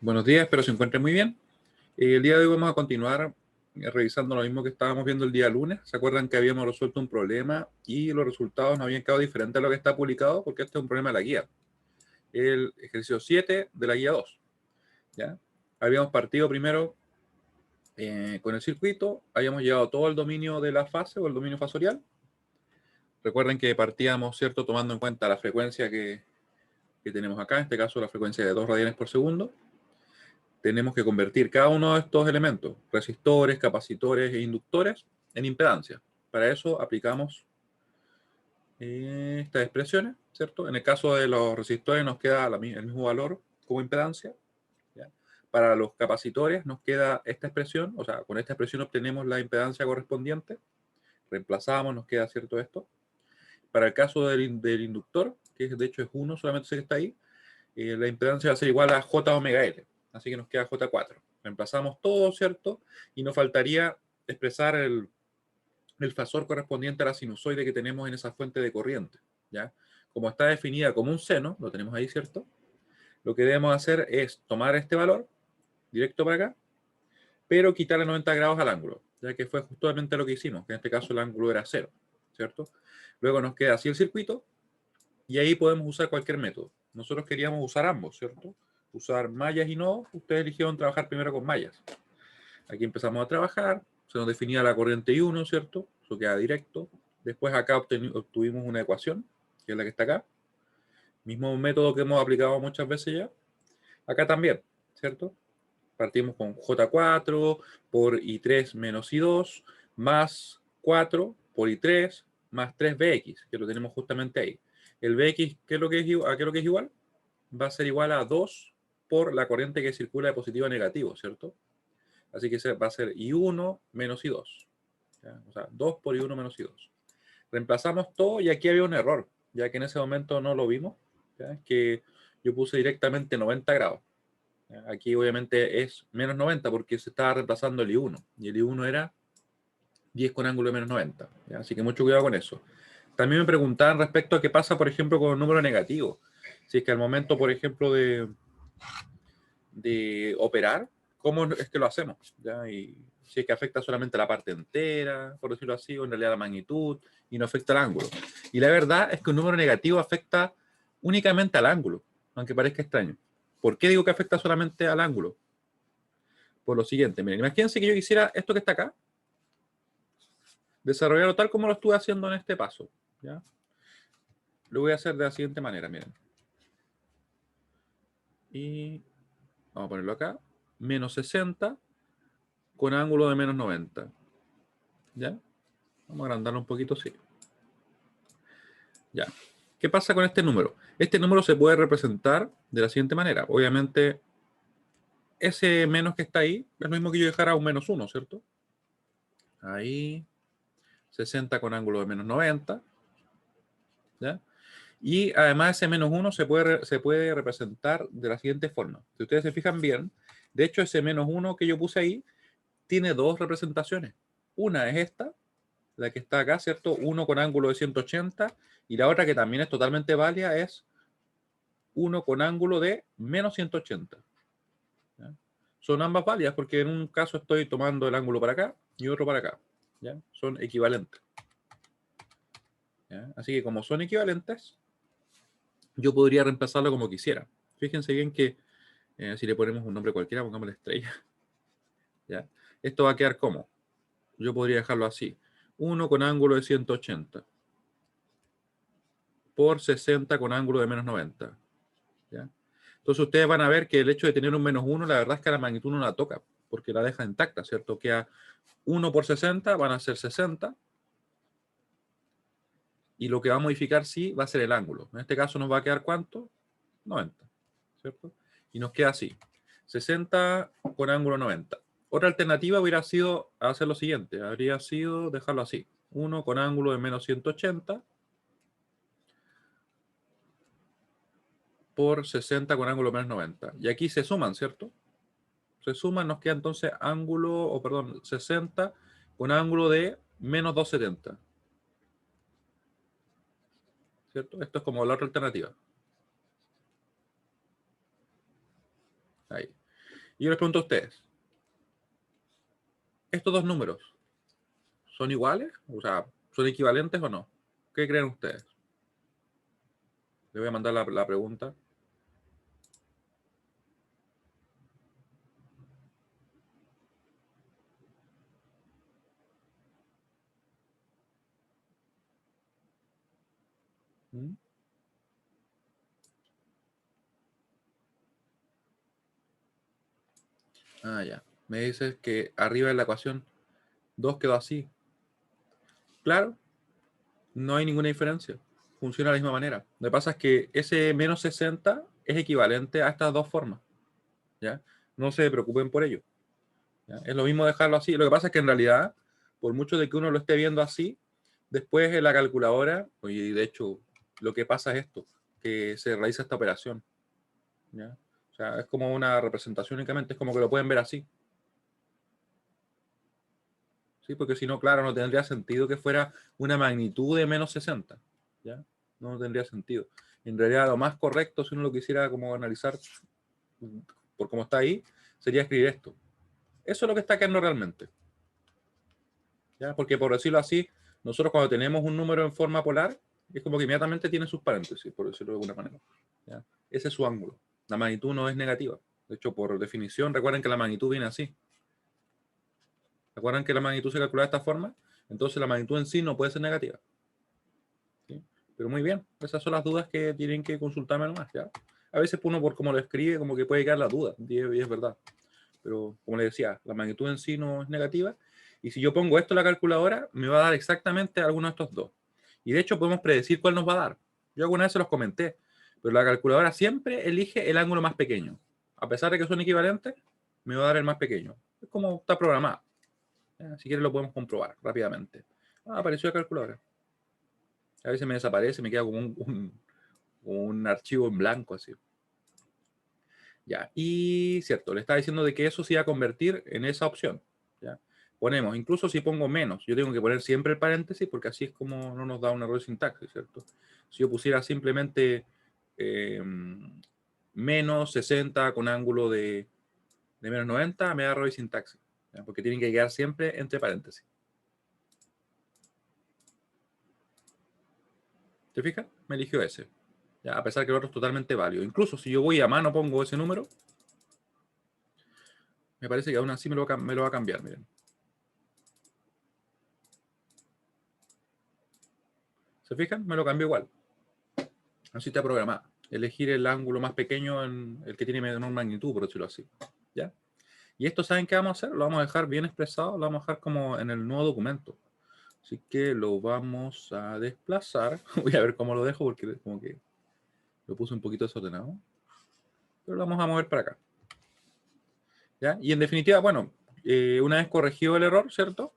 Buenos días, espero se encuentren muy bien. El día de hoy vamos a continuar revisando lo mismo que estábamos viendo el día lunes. ¿Se acuerdan que habíamos resuelto un problema y los resultados no habían quedado diferentes a lo que está publicado? Porque este es un problema de la guía. El ejercicio 7 de la guía 2. ¿Ya? Habíamos partido primero con el circuito, habíamos llevado todo el dominio de la fase o el dominio fasorial. Recuerden que partíamos, ¿cierto?, tomando en cuenta la frecuencia que tenemos acá, en este caso la frecuencia de 2 radianes por segundo. Tenemos que convertir cada uno de estos elementos, resistores, capacitores e inductores, en impedancia. Para eso aplicamos estas expresiones, ¿cierto? En el caso de los resistores nos queda el mismo valor como impedancia. ¿Ya? Para los capacitores nos queda esta expresión, o sea, con esta expresión obtenemos la impedancia correspondiente. Reemplazamos, nos queda, ¿cierto?, esto. Para el caso del inductor, que de hecho es 1, solamente sé que está ahí, la impedancia va a ser igual a J omega L. Así que nos queda J4. Reemplazamos todo, ¿cierto? Y nos faltaría expresar el fasor correspondiente a la sinusoide que tenemos en esa fuente de corriente. ¿Ya? Como está definida como un seno, lo tenemos ahí, ¿cierto? Lo que debemos hacer es tomar este valor, directo para acá, pero quitarle 90 grados al ángulo, ya que fue justamente lo que hicimos, que en este caso el ángulo era 0, ¿cierto? Luego nos queda así el circuito, y ahí podemos usar cualquier método. Nosotros queríamos usar ambos, ¿cierto? Usar mallas y nodos. Ustedes eligieron trabajar primero con mallas. Aquí empezamos a trabajar. Se nos definía la corriente I1, ¿cierto? Eso queda directo. Después acá obtuvimos una ecuación, que es la que está acá. Mismo método que hemos aplicado muchas veces ya. Acá también, ¿cierto? Partimos con J4 por I3 menos I2 más 4 por I3 más 3BX, que lo tenemos justamente ahí. El BX, ¿qué es lo que es, ¿a qué es lo que es igual? Va a ser igual a 2 por la corriente que circula de positivo a negativo, ¿cierto? Así que va a ser I1 menos I2. ¿Ya? O sea, 2 por I1 menos I2. Reemplazamos todo y aquí había un error, ya que en ese momento no lo vimos, ¿ya? Que yo puse directamente 90 grados. ¿Ya? Aquí obviamente es menos 90 porque se estaba reemplazando el I1 y el I1 era 10 con ángulo de menos 90. ¿Ya? Así que mucho cuidado con eso. También me preguntaban respecto a qué pasa, por ejemplo, con un número negativo. Si es que al momento, por ejemplo, de operar, ¿cómo es que lo hacemos? ¿Ya? Y si es que afecta solamente la parte entera, por decirlo así, o en realidad la magnitud, y no afecta el ángulo. Y la verdad es que un número negativo afecta únicamente al ángulo, aunque parezca extraño. ¿Por qué digo que afecta solamente al ángulo? Por lo siguiente, miren, imagínense que yo quisiera esto que está acá, desarrollarlo tal como lo estuve haciendo en este paso. ¿Ya? Lo voy a hacer de la siguiente manera, miren. Y vamos a ponerlo acá. Menos 60 con ángulo de menos 90. ¿Ya? Vamos a agrandarlo un poquito, sí. Ya. ¿Qué pasa con este número? Este número se puede representar de la siguiente manera. Obviamente, ese menos que está ahí es lo mismo que yo dejara un menos 1, ¿cierto? Ahí, 60 con ángulo de menos 90. ¿Ya? Y además ese menos 1 se puede representar de la siguiente forma. Si ustedes se fijan bien, de hecho ese menos 1 que yo puse ahí tiene dos representaciones. Una es esta, la que está acá, ¿cierto? Uno con ángulo de 180 y la otra que también es totalmente válida es uno con ángulo de menos 180. ¿Ya? Son ambas válidas porque en un caso estoy tomando el ángulo para acá y otro para acá. ¿Ya? Son equivalentes. ¿Ya? Así que como son equivalentes, yo podría reemplazarlo como quisiera. Fíjense bien que si le ponemos un nombre cualquiera, pongamos la estrella. ¿Ya? Esto va a quedar como. Yo podría dejarlo así. 1 con ángulo de 180 por 60 con ángulo de menos 90. ¿Ya? Entonces ustedes van a ver que el hecho de tener un menos 1, la verdad es que la magnitud no la toca, porque la deja intacta, ¿cierto? Queda 1 por 60, van a ser 60. Y lo que va a modificar sí va a ser el ángulo. En este caso nos va a quedar ¿cuánto? 90, ¿cierto? Y nos queda así. 60 con ángulo 90. Otra alternativa hubiera sido hacer lo siguiente. Habría sido dejarlo así. 1 con ángulo de menos 180 por 60 con ángulo de menos 90. Y aquí se suman, ¿cierto? Se suman, nos queda entonces ángulo, o perdón, 60 con ángulo de menos 270. ¿Cierto? Esto es como la otra alternativa. Ahí. Y yo les pregunto a ustedes, ¿estos dos números son iguales? O sea, ¿son equivalentes o no? ¿Qué creen ustedes? Le voy a mandar la pregunta. ¿Mm? Ah, ya. Me dices que arriba de la ecuación 2 quedó así. Claro, no hay ninguna diferencia. Funciona de la misma manera. Lo que pasa es que ese menos 60 es equivalente a estas dos formas. ¿Ya? No se preocupen por ello. ¿Ya? Es lo mismo dejarlo así. Lo que pasa es que en realidad, por mucho de que uno lo esté viendo así, después en la calculadora, y de hecho, lo que pasa es esto, que se realiza esta operación. ¿Ya? O sea, es como una representación únicamente, es como que lo pueden ver así. ¿Sí? Porque si no, claro, no tendría sentido que fuera una magnitud de menos 60. ¿Ya? No tendría sentido. En realidad, lo más correcto, si uno lo quisiera como analizar por cómo está ahí, sería escribir esto. Eso es lo que está quedando realmente. ¿Ya? Porque por decirlo así, nosotros cuando tenemos un número en forma polar, es como que inmediatamente tiene sus paréntesis, por decirlo de alguna manera. ¿Ya? Ese es su ángulo. La magnitud no es negativa. De hecho, por definición, recuerden que la magnitud viene así. ¿Recuerdan que la magnitud se calcula de esta forma? Entonces la magnitud en sí no puede ser negativa. ¿Sí? Pero muy bien, esas son las dudas que tienen que consultarme nomás. ¿Ya? A veces uno por cómo lo escribe, como que puede quedar la duda, y es verdad. Pero como les decía, la magnitud en sí no es negativa. Y si yo pongo esto en la calculadora, me va a dar exactamente alguno de estos dos. Y de hecho podemos predecir cuál nos va a dar. Yo alguna vez se los comenté, pero la calculadora siempre elige el ángulo más pequeño. A pesar de que son equivalentes, me va a dar el más pequeño. Es como está programado. Si quieres lo podemos comprobar rápidamente. Ah, apareció la calculadora. A veces me desaparece, me queda como un archivo en blanco así. Ya, y cierto, le está diciendo de que eso se iba a convertir en esa opción. ¿Ya? Ponemos, incluso si pongo menos, yo tengo que poner siempre el paréntesis porque así es como no nos da un error de sintaxis, ¿cierto? Si yo pusiera simplemente menos 60 con ángulo de menos 90, me da error de sintaxis, ¿ya? Porque tienen que quedar siempre entre paréntesis. ¿Te fijas? Me eligió ese. ¿Ya? A pesar que el otro es totalmente válido. Incluso si yo voy a mano pongo ese número, me parece que aún así me lo va a cambiar, miren. ¿Se fijan? Me lo cambió igual. Así está programado. Elegir el ángulo más pequeño, el que tiene menor magnitud, por decirlo así. ¿Ya? Y esto, ¿saben qué vamos a hacer? Lo vamos a dejar bien expresado, lo vamos a dejar como en el nuevo documento. Así que lo vamos a desplazar. Voy a ver cómo lo dejo porque como que lo puse un poquito desordenado. Pero lo vamos a mover para acá. ¿Ya? Y en definitiva, bueno, una vez corregido el error, ¿cierto?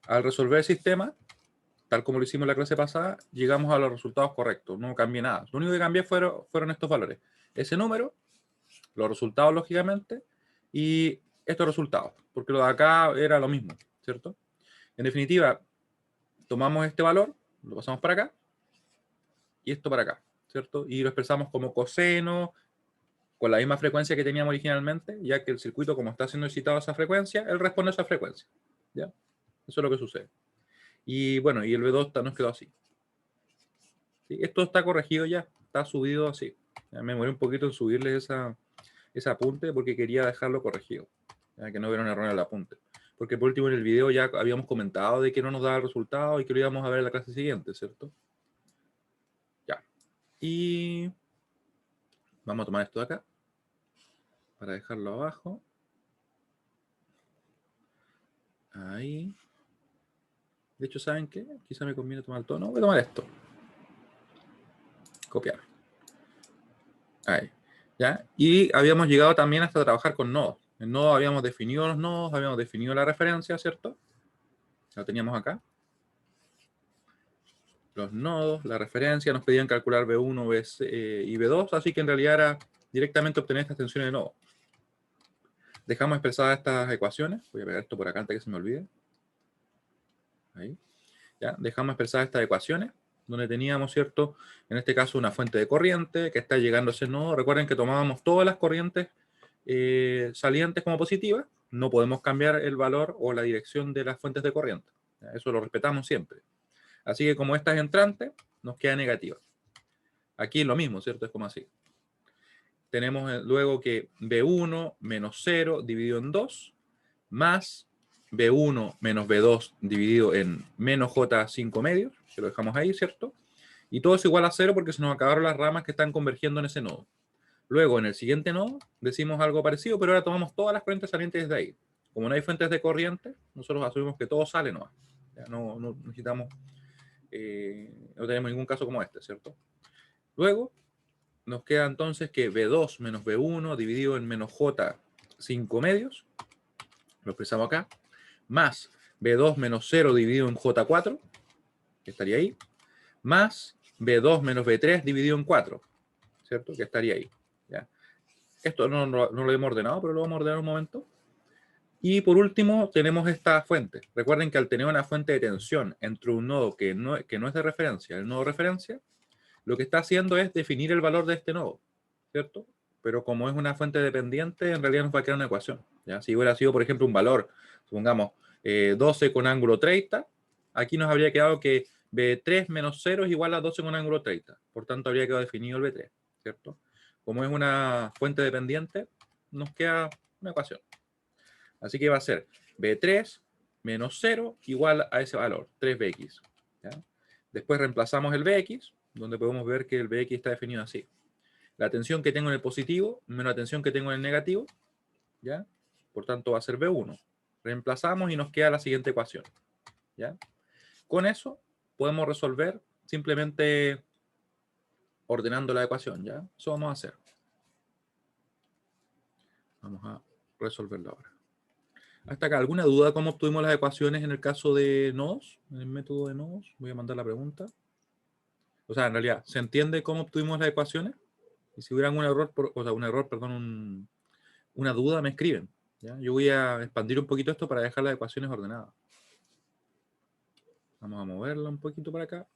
Al resolver el sistema, tal como lo hicimos en la clase pasada, llegamos a los resultados correctos. No cambié nada. Lo único que cambié fueron estos valores. Ese número, los resultados, lógicamente, y estos resultados. Porque lo de acá era lo mismo, ¿cierto? En definitiva, tomamos este valor, lo pasamos para acá, y esto para acá, ¿cierto? Y lo expresamos como coseno, con la misma frecuencia que teníamos originalmente, ya que el circuito, como está siendo excitado a esa frecuencia, él responde a esa frecuencia. ¿Ya? Eso es lo que sucede. Y bueno, y el B2 nos quedó así. ¿Sí? Esto está corregido ya, está subido así. Ya me demoré un poquito en subirles ese apunte porque quería dejarlo corregido, ya que no hubiera un error en el apunte. Porque por último en el video ya habíamos comentado de que no nos daba el resultado y que lo íbamos a ver en la clase siguiente, ¿cierto? Ya. Y vamos a tomar esto de acá para dejarlo abajo. Ahí. De hecho, ¿saben qué? Quizá me conviene tomar todo. No, voy a tomar esto. Copiar. Ahí. ¿Ya? Y habíamos llegado también hasta trabajar con nodos. En nodos habíamos definido los nodos, habíamos definido la referencia, ¿cierto? Lo teníamos acá. Los nodos, la referencia, nos pedían calcular B1 y B2, así que en realidad era directamente obtener estas tensiones de nodo. Dejamos expresadas estas ecuaciones. Voy a pegar esto por acá antes que se me olvide. Ahí. ¿Ya? Dejamos expresadas estas ecuaciones, donde teníamos, ¿cierto? En este caso una fuente de corriente que está llegando a ese nodo. Recuerden que tomábamos todas las corrientes salientes como positivas, no podemos cambiar el valor o la dirección de las fuentes de corriente. Eso lo respetamos siempre. Así que como esta es entrante, nos queda negativa. Aquí es lo mismo, ¿cierto? Es como así. Tenemos luego que B1 menos 0 dividido en 2, más B1 menos B2 dividido en menos J5 medios, que lo dejamos ahí, ¿cierto? Y todo es igual a 0 porque se nos acabaron las ramas que están convergiendo en ese nodo. Luego, en el siguiente nodo, decimos algo parecido, pero ahora tomamos todas las corrientes salientes desde ahí. Como no hay fuentes de corriente, nosotros asumimos que todo sale nomás. No necesitamos, no tenemos ningún caso como este, ¿cierto? Luego, nos queda entonces que B2 menos B1 dividido en menos J5 medios, lo expresamos acá, más B2 menos 0 dividido en J4, que estaría ahí, más B2 menos B3 dividido en 4, ¿cierto? Que estaría ahí. ¿Ya? Esto no lo hemos ordenado, pero lo vamos a ordenar un momento. Y por último, tenemos esta fuente. Recuerden que al tener una fuente de tensión entre un nodo que no es de referencia, el nodo de referencia, lo que está haciendo es definir el valor de este nodo, ¿cierto? Pero como es una fuente dependiente, en realidad nos va a quedar una ecuación. ¿Ya? Si hubiera sido, por ejemplo, un valor, supongamos, 12 con ángulo 30, aquí nos habría quedado que B3 menos 0 es igual a 12 con ángulo 30. Por tanto, habría quedado definido el B3, ¿cierto? Como es una fuente dependiente, nos queda una ecuación. Así que va a ser B3 menos 0 igual a ese valor, 3Bx. ¿Ya? Después reemplazamos el Bx, donde podemos ver que el Bx está definido así. La tensión que tengo en el positivo menos la tensión que tengo en el negativo, ¿ya? Por tanto va a ser B1. Reemplazamos y nos queda la siguiente ecuación, ¿ya? Con eso podemos resolver simplemente ordenando la ecuación, ¿ya? Eso vamos a hacer. Vamos a resolverla ahora. Hasta acá, ¿alguna duda cómo obtuvimos las ecuaciones en el caso de nodos? En el método de nodos, voy a mandar la pregunta. O sea, en realidad, ¿se entiende cómo obtuvimos las ecuaciones? Y si hubiera algún error, una duda, me escriben. ¿Ya? Yo voy a expandir un poquito esto para dejar las ecuaciones ordenadas. Vamos a moverla un poquito para acá.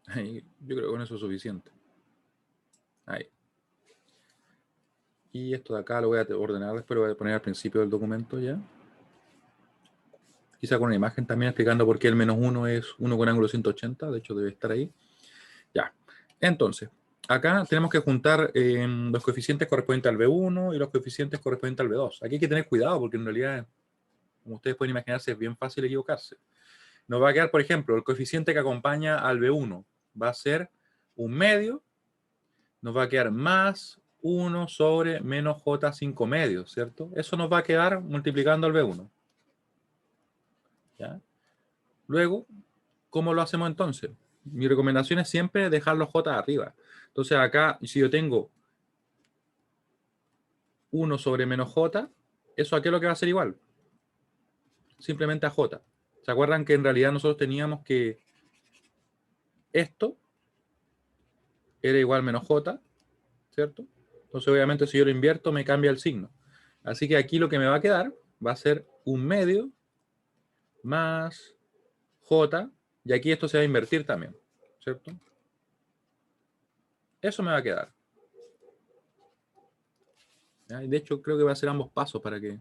Ahí, yo creo que con eso es suficiente. Ahí. Y esto de acá lo voy a ordenar, después lo voy a poner al principio del documento ya. Quizá con una imagen también explicando por qué el menos 1 es 1 con ángulo 180. De hecho, debe estar ahí. Ya. Entonces, acá tenemos que juntar los coeficientes correspondientes al B1 y los coeficientes correspondientes al B2. Aquí hay que tener cuidado porque en realidad, como ustedes pueden imaginarse, es bien fácil equivocarse. Nos va a quedar, por ejemplo, el coeficiente que acompaña al B1 va a ser un medio. Nos va a quedar más 1 sobre menos J5 medios, ¿cierto? Eso nos va a quedar multiplicando al B1. ¿Ya? Luego, ¿cómo lo hacemos entonces? Mi recomendación es siempre dejar los J arriba. Entonces acá, si yo tengo 1 sobre menos J, ¿eso a qué es lo que va a ser igual? Simplemente a J. ¿Se acuerdan que en realidad nosotros teníamos que esto era igual a menos J, ¿cierto? Entonces obviamente si yo lo invierto me cambia el signo. Así que aquí lo que me va a quedar va a ser un medio más J, y aquí esto se va a invertir también, ¿cierto? Eso me va a quedar. ¿Ya? Y de hecho creo que va a ser ambos pasos para que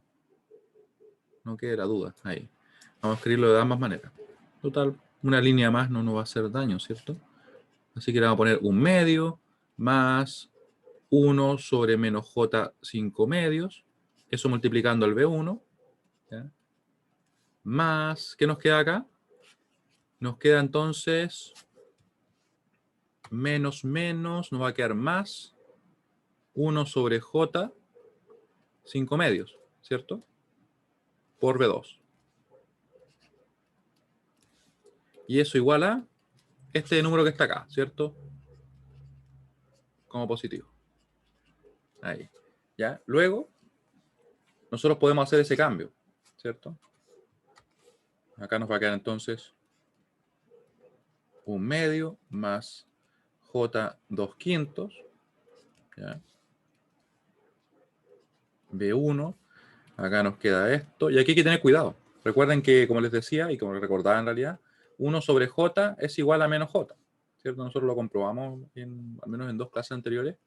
no quede la duda. Ahí. Vamos a escribirlo de ambas maneras. Total, una línea más no nos va a hacer daño, ¿cierto? Así que le vamos a poner un medio más 1 sobre menos J5 medios. Eso multiplicando el B1. ¿Ya? Más, ¿qué nos queda acá? Nos queda entonces menos, nos va a quedar más 1 sobre J5 medios, ¿cierto? Por B2. Y eso igual a este número que está acá, ¿cierto? Como positivo. Ahí. ¿Ya? Luego, nosotros podemos hacer ese cambio, ¿cierto? Acá nos va a quedar entonces un medio más J2 quintos, ¿ya? B1, acá nos queda esto, y aquí hay que tener cuidado. Recuerden que, como les decía, y como recordaba en realidad, 1 sobre J es igual a menos J, ¿cierto? Nosotros lo comprobamos al menos en 2 clases anteriores.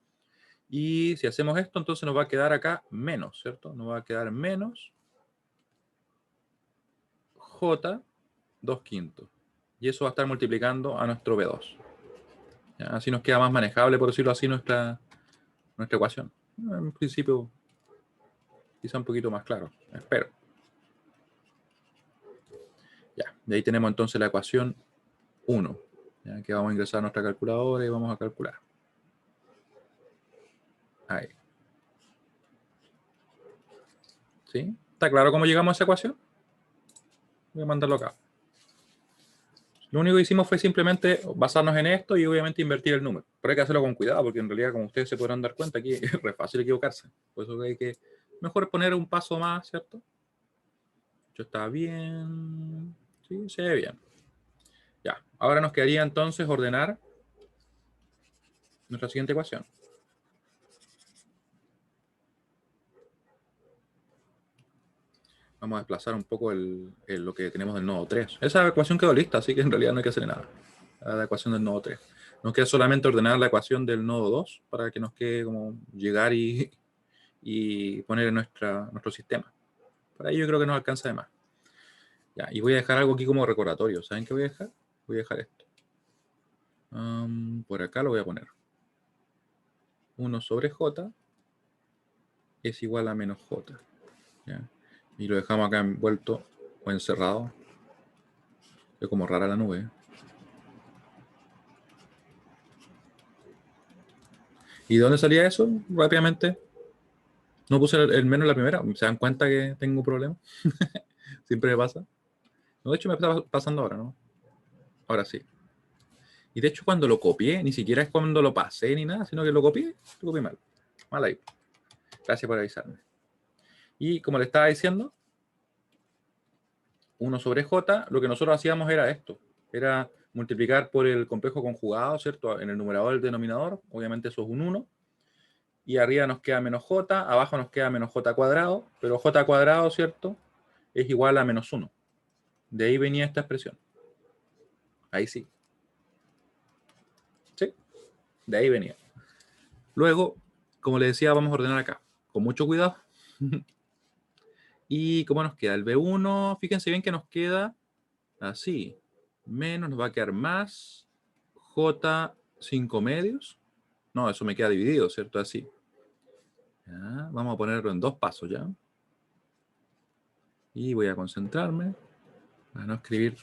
Y si hacemos esto, entonces nos va a quedar acá menos, ¿cierto? Nos va a quedar menos J 2/5. Y eso va a estar multiplicando a nuestro B2. ¿Ya? Así nos queda más manejable, por decirlo así, nuestra ecuación. En principio, quizá un poquito más claro, espero. Ya, de ahí tenemos entonces la ecuación 1, ¿ya? Que vamos a ingresar a nuestra calculadora y vamos a calcular. Ahí. ¿Sí? ¿Está claro cómo llegamos a esa ecuación? Voy a mandarlo acá. Lo único que hicimos fue simplemente basarnos en esto y obviamente invertir el número. Pero hay que hacerlo con cuidado porque en realidad, como ustedes se podrán dar cuenta, aquí es re fácil equivocarse. Por eso hay que mejor poner un paso más, ¿cierto? Esto está bien. Sí, se ve bien. Ya, ahora nos quedaría entonces ordenar nuestra siguiente ecuación. Vamos a desplazar un poco lo que tenemos del nodo 3. Esa ecuación quedó lista, así que en realidad no hay que hacer nada. La ecuación del nodo 3. Nos queda solamente ordenar la ecuación del nodo 2 para que nos quede como llegar y poner en nuestro sistema. Para ello creo que nos alcanza de más. Ya, y voy a dejar algo aquí como recordatorio. ¿Saben qué voy a dejar? Voy a dejar esto. Por acá lo voy a poner. 1 sobre j es igual a menos j. ¿Ya? Y lo dejamos acá envuelto o encerrado. Es como rara la nube. ¿Y de dónde salía eso? Rápidamente. No puse el menos en la primera. ¿Se dan cuenta que tengo problemas? Siempre me pasa. No, de hecho me está pasando ahora, ¿no? Ahora sí. Y de hecho cuando lo copié, ni siquiera es cuando lo pasé ni nada, sino que lo copié mal. Mal ahí. Gracias por avisarme. Y como le estaba diciendo, 1 sobre j, lo que nosotros hacíamos era esto. Era multiplicar por el complejo conjugado, ¿cierto? En el numerador del denominador, obviamente eso es un 1. Y arriba nos queda menos j, abajo nos queda menos j cuadrado, pero j cuadrado, ¿cierto? Es igual a menos 1. De ahí venía esta expresión. Ahí sí. ¿Sí? De ahí venía. Luego, como le decía, vamos a ordenar acá. Con mucho cuidado. ¿Y cómo nos queda? El B1, fíjense bien que nos queda así. Menos, nos va a quedar más J 5 medios. No, eso me queda dividido, ¿cierto? Así. Ya, vamos a ponerlo en 2 pasos ya. Y voy a concentrarme para no escribir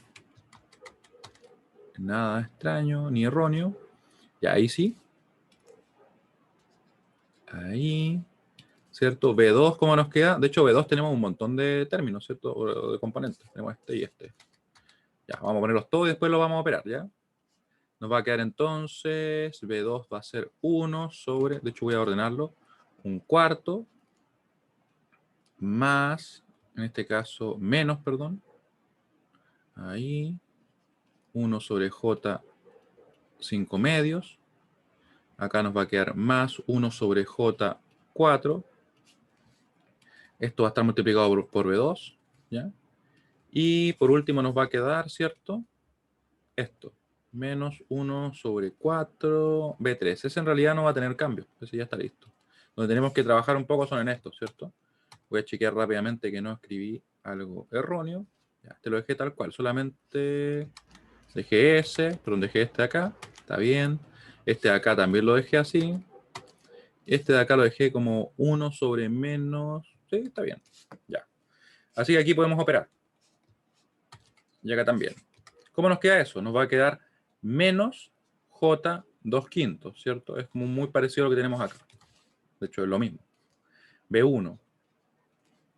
nada extraño ni erróneo. Ya, ahí sí. Ahí. ¿Cierto? B2, ¿cómo nos queda? De hecho, B2 tenemos un montón de términos, ¿cierto? O de componentes. Tenemos este y este. Ya, vamos a ponerlos todos y después los vamos a operar, ¿ya? Nos va a quedar entonces, B2 va a ser 1 sobre, de hecho voy a ordenarlo, 1/4 más, en este caso, menos, perdón. Ahí, 1 sobre J 5 medios. Acá nos va a quedar más 1 sobre J 4. Esto va a estar multiplicado por B2, ¿ya? Y por último nos va a quedar, ¿cierto? Esto, menos 1 sobre 4 B3. Ese en realidad no va a tener cambio, ese ya está listo. Donde tenemos que trabajar un poco son en estos, ¿cierto? Voy a chequear rápidamente que no escribí algo erróneo. Ya, te lo dejé tal cual, solamente dejé ese, perdón, dejé este de acá, está bien. Este de acá también lo dejé así. Este de acá lo dejé como 1 sobre menos, sí, está bien, ya. Así que aquí podemos operar. Y acá también. ¿Cómo nos queda eso? Nos va a quedar menos J 2/5, ¿cierto? Es como muy parecido a lo que tenemos acá. De hecho, es lo mismo. B1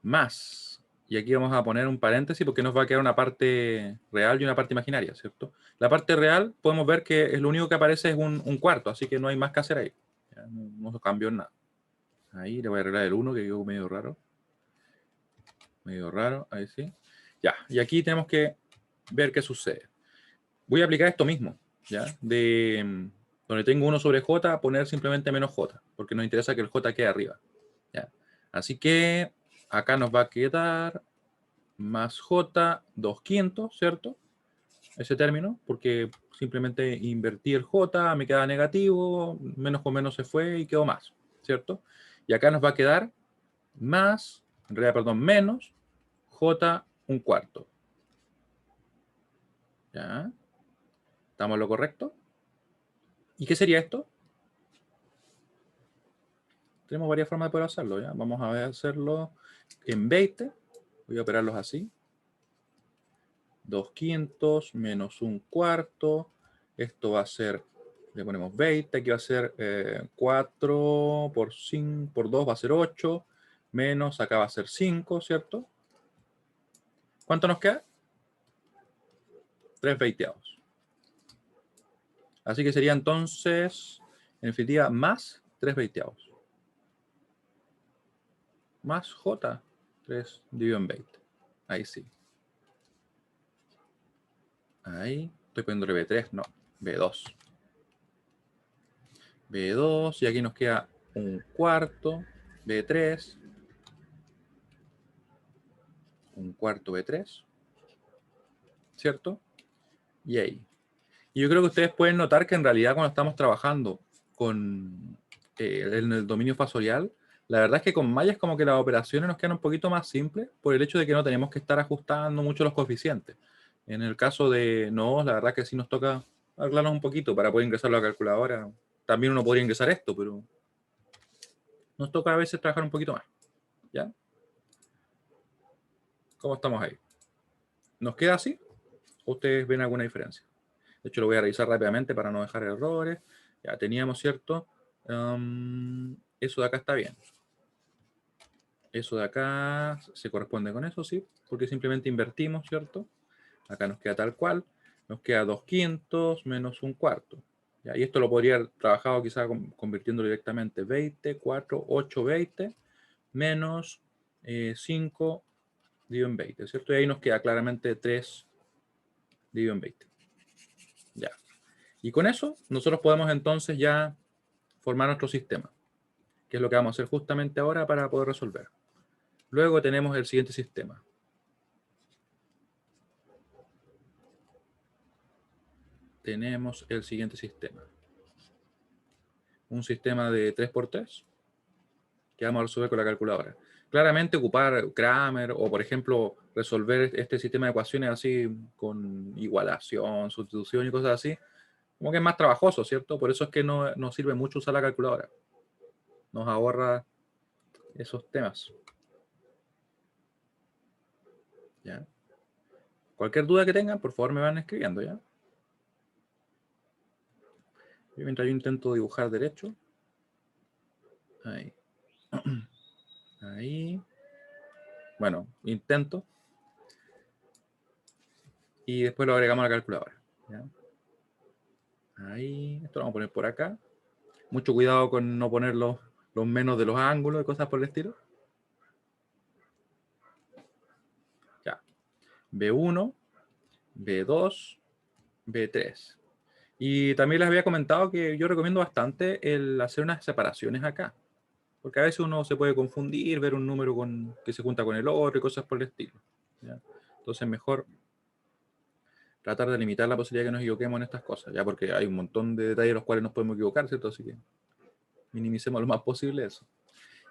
más, y aquí vamos a poner un paréntesis porque nos va a quedar una parte real y una parte imaginaria, ¿cierto? La parte real podemos ver que es lo único que aparece es un cuarto, así que no hay más que hacer ahí. Ya, no cambió en nada. Ahí le voy a arreglar el 1 que quedó medio raro. Medio raro, ahí sí. Ya, y aquí tenemos que ver qué sucede. Voy a aplicar esto mismo, ¿ya? De donde tengo 1 sobre j, poner simplemente menos j, porque nos interesa que el j quede arriba, ¿ya? Así que acá nos va a quedar más j 2/5, ¿cierto? Ese término, porque simplemente invertí el J, me queda negativo, menos con menos se fue y quedó más, ¿cierto? Y acá nos va a quedar más, en realidad, perdón, menos J un cuarto. ¿Ya? ¿Estamos en lo correcto? ¿Y qué sería esto? Tenemos varias formas de poder hacerlo, ¿ya? Vamos a hacerlo en 20. Voy a operarlos así. 2 quintos menos un cuarto. Esto va a ser, le ponemos 20, aquí va a ser 4 por 5, por 2 va a ser 8, menos acá va a ser 5, ¿cierto? ¿Cuánto nos queda? 3 veiteavos. Así que sería entonces, en definitiva, más 3 veiteavos. Más J, 3 dividido en 20. Ahí sí. Ahí, estoy poniéndole B3, no, B2. B2, y aquí nos queda un cuarto, B3, un cuarto B3, ¿cierto? Y ahí. Y yo creo que ustedes pueden notar que en realidad cuando estamos trabajando con en el dominio fasorial, la verdad es que con malla es como que las operaciones nos quedan un poquito más simples por el hecho de que no tenemos que estar ajustando mucho los coeficientes. En el caso de no, la verdad que sí nos toca arreglarnos un poquito para poder ingresarlo a la calculadora. También uno podría ingresar esto, pero nos toca a veces trabajar un poquito más. ¿Ya? ¿Cómo estamos ahí? ¿Nos queda así? ¿O ustedes ven alguna diferencia? De hecho, lo voy a revisar rápidamente para no dejar errores. Ya teníamos, ¿cierto? Eso de acá está bien. Eso de acá se corresponde con eso, sí, porque simplemente invertimos, ¿cierto? Acá nos queda tal cual. Nos queda 2 quintos menos un cuarto. ¿Ya? Y esto lo podría haber trabajado quizá convirtiéndolo directamente 20, 4, 8, 20, menos 5 dividido en 20, ¿cierto? Y ahí nos queda claramente 3 dividido en 20. Ya. Y con eso nosotros podemos entonces ya formar nuestro sistema, que es lo que vamos a hacer justamente ahora para poder resolver. Luego tenemos el siguiente sistema. Tenemos el siguiente sistema. Un sistema de 3×3 que vamos a resolver con la calculadora. Claramente ocupar Kramer o, por ejemplo, resolver este sistema de ecuaciones así con igualación, sustitución y cosas así, como que es más trabajoso, ¿cierto? Por eso es que no nos sirve mucho usar la calculadora. Nos ahorra esos temas. ¿Ya? Cualquier duda que tengan, por favor me van escribiendo, ¿ya? Y mientras yo intento dibujar derecho. Ahí. Ahí. Bueno, intento. Y después lo agregamos a la calculadora. ¿Ya? Ahí. Esto lo vamos a poner por acá. Mucho cuidado con no poner los menos de los ángulos y cosas por el estilo. Ya. B1, B2, B3. Y también les había comentado que yo recomiendo bastante el hacer unas separaciones acá. Porque a veces uno se puede confundir, ver un número que se junta con el otro y cosas por el estilo. ¿Ya? Entonces mejor tratar de limitar la posibilidad de que nos equivoquemos en estas cosas, ya porque hay un montón de detalles en los cuales nos podemos equivocar, ¿cierto? Así que minimicemos lo más posible eso.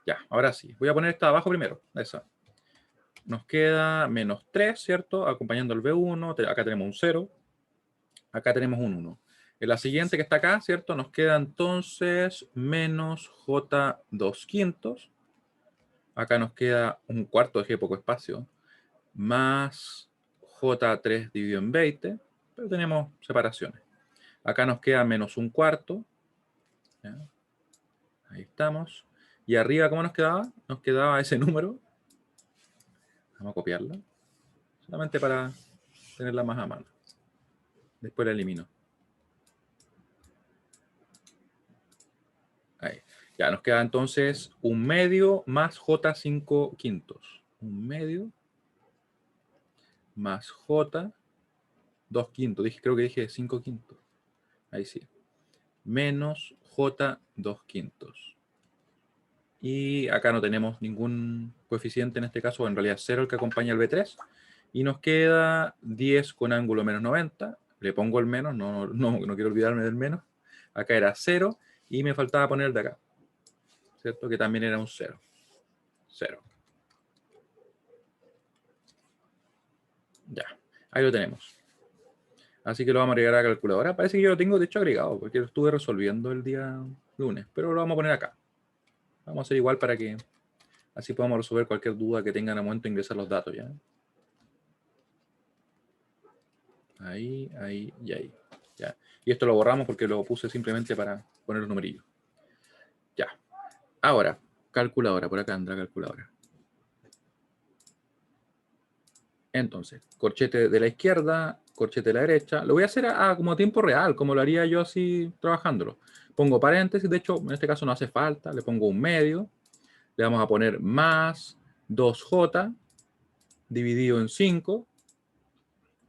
Ya, ahora sí. Voy a poner esta abajo primero. Esa. Nos queda menos 3, ¿cierto? Acompañando el B1. Acá tenemos un 0. Acá tenemos un 1. En la siguiente que está acá, ¿cierto? Nos queda entonces menos J2 quintos. Acá nos queda un cuarto, dejé poco espacio. Más J3 dividido en 20. Pero tenemos separaciones. Acá nos queda menos un cuarto. ¿Ya? Ahí estamos. Y arriba, ¿cómo nos quedaba? Nos quedaba ese número. Vamos a copiarla. Solamente para tenerla más a mano. Después la elimino. Ahí. Ya, nos queda entonces un medio más J5 quintos. Un medio más J2 quintos. Creo que dije 5 quintos. Ahí sí. Menos J2 quintos. Y acá no tenemos ningún coeficiente en este caso, o en realidad 0 el que acompaña al B3. Y nos queda 10 con ángulo menos 90. le pongo el menos, no quiero olvidarme del menos. Acá era 0 y me faltaba poner el de acá, ¿cierto? Que también era un 0. 0. Ya, ahí lo tenemos. Así que lo vamos a agregar a la calculadora. Parece que yo lo tengo de hecho agregado, porque lo estuve resolviendo el día lunes, pero lo vamos a poner acá. Vamos a hacer igual para que así podamos resolver cualquier duda que tengan al momento de ingresar los datos, ¿ya? Ahí, ahí y ahí. ¿Ya? Y esto lo borramos porque lo puse simplemente para poner los numerillos. Ya. Ahora, calculadora. Por acá anda la calculadora. Entonces, corchete de la izquierda, corchete de la derecha. Lo voy a hacer como a tiempo real, como lo haría yo así trabajándolo. Pongo paréntesis, de hecho, en este caso no hace falta. Le pongo un medio. Le vamos a poner más 2j dividido en 5.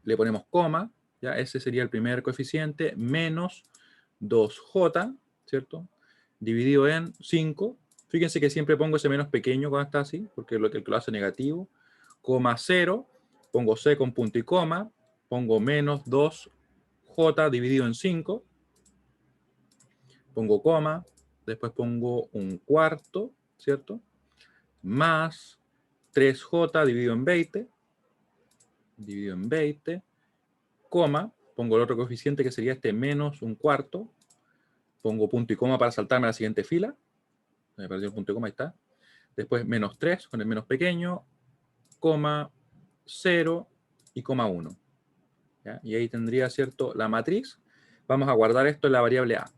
Le ponemos coma. ¿Ya? Ese sería el primer coeficiente. Menos 2j, ¿cierto? Dividido en 5. Fíjense que siempre pongo ese menos pequeño cuando está así, porque es lo que lo hace negativo. Coma 0. Pongo c con punto y coma. Pongo menos 2j dividido en 5. Pongo coma. Después pongo un cuarto, ¿cierto? Más 3j dividido en 20. Dividido en 20. Coma. Pongo el otro coeficiente que sería este menos un cuarto. Pongo punto y coma para saltarme a la siguiente fila. Me perdió el punto y coma, ahí está. Después menos 3 con el menos pequeño, coma 0 y coma 1. ¿Ya? Y ahí tendría, ¿cierto?, la matriz. Vamos a guardar esto en la variable a.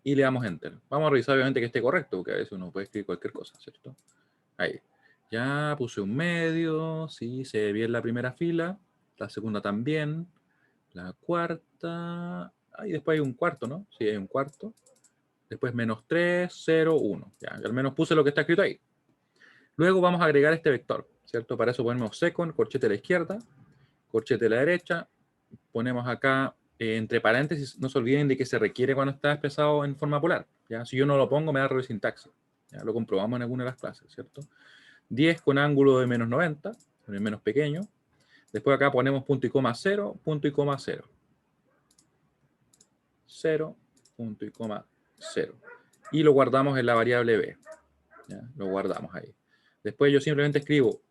Y le damos enter. Vamos a revisar obviamente que esté correcto, porque a veces uno puede escribir cualquier cosa, ¿cierto? Ahí. Ya puse un medio, sí, se ve bien la primera fila. La segunda también. La cuarta. Y después hay un cuarto, ¿no? Sí, hay un cuarto. Después menos 3, 0, 1. Ya, al menos puse lo que está escrito ahí. Luego vamos a agregar este vector, ¿cierto? Para eso ponemos second, corchete a la izquierda, corchete a la derecha. Ponemos acá entre paréntesis, no se olviden de que se requiere cuando está expresado en forma polar. ¿Ya? Si yo no lo pongo, me da error de sintaxis. ¿Ya? Lo comprobamos en alguna de las clases, ¿cierto? 10 con ángulo de menos 90, con el menos pequeño. Después acá ponemos punto y coma 0, punto y coma 0. 0, punto y coma 0. Y lo guardamos en la variable b. ¿Ya? Lo guardamos ahí. Después yo simplemente escribo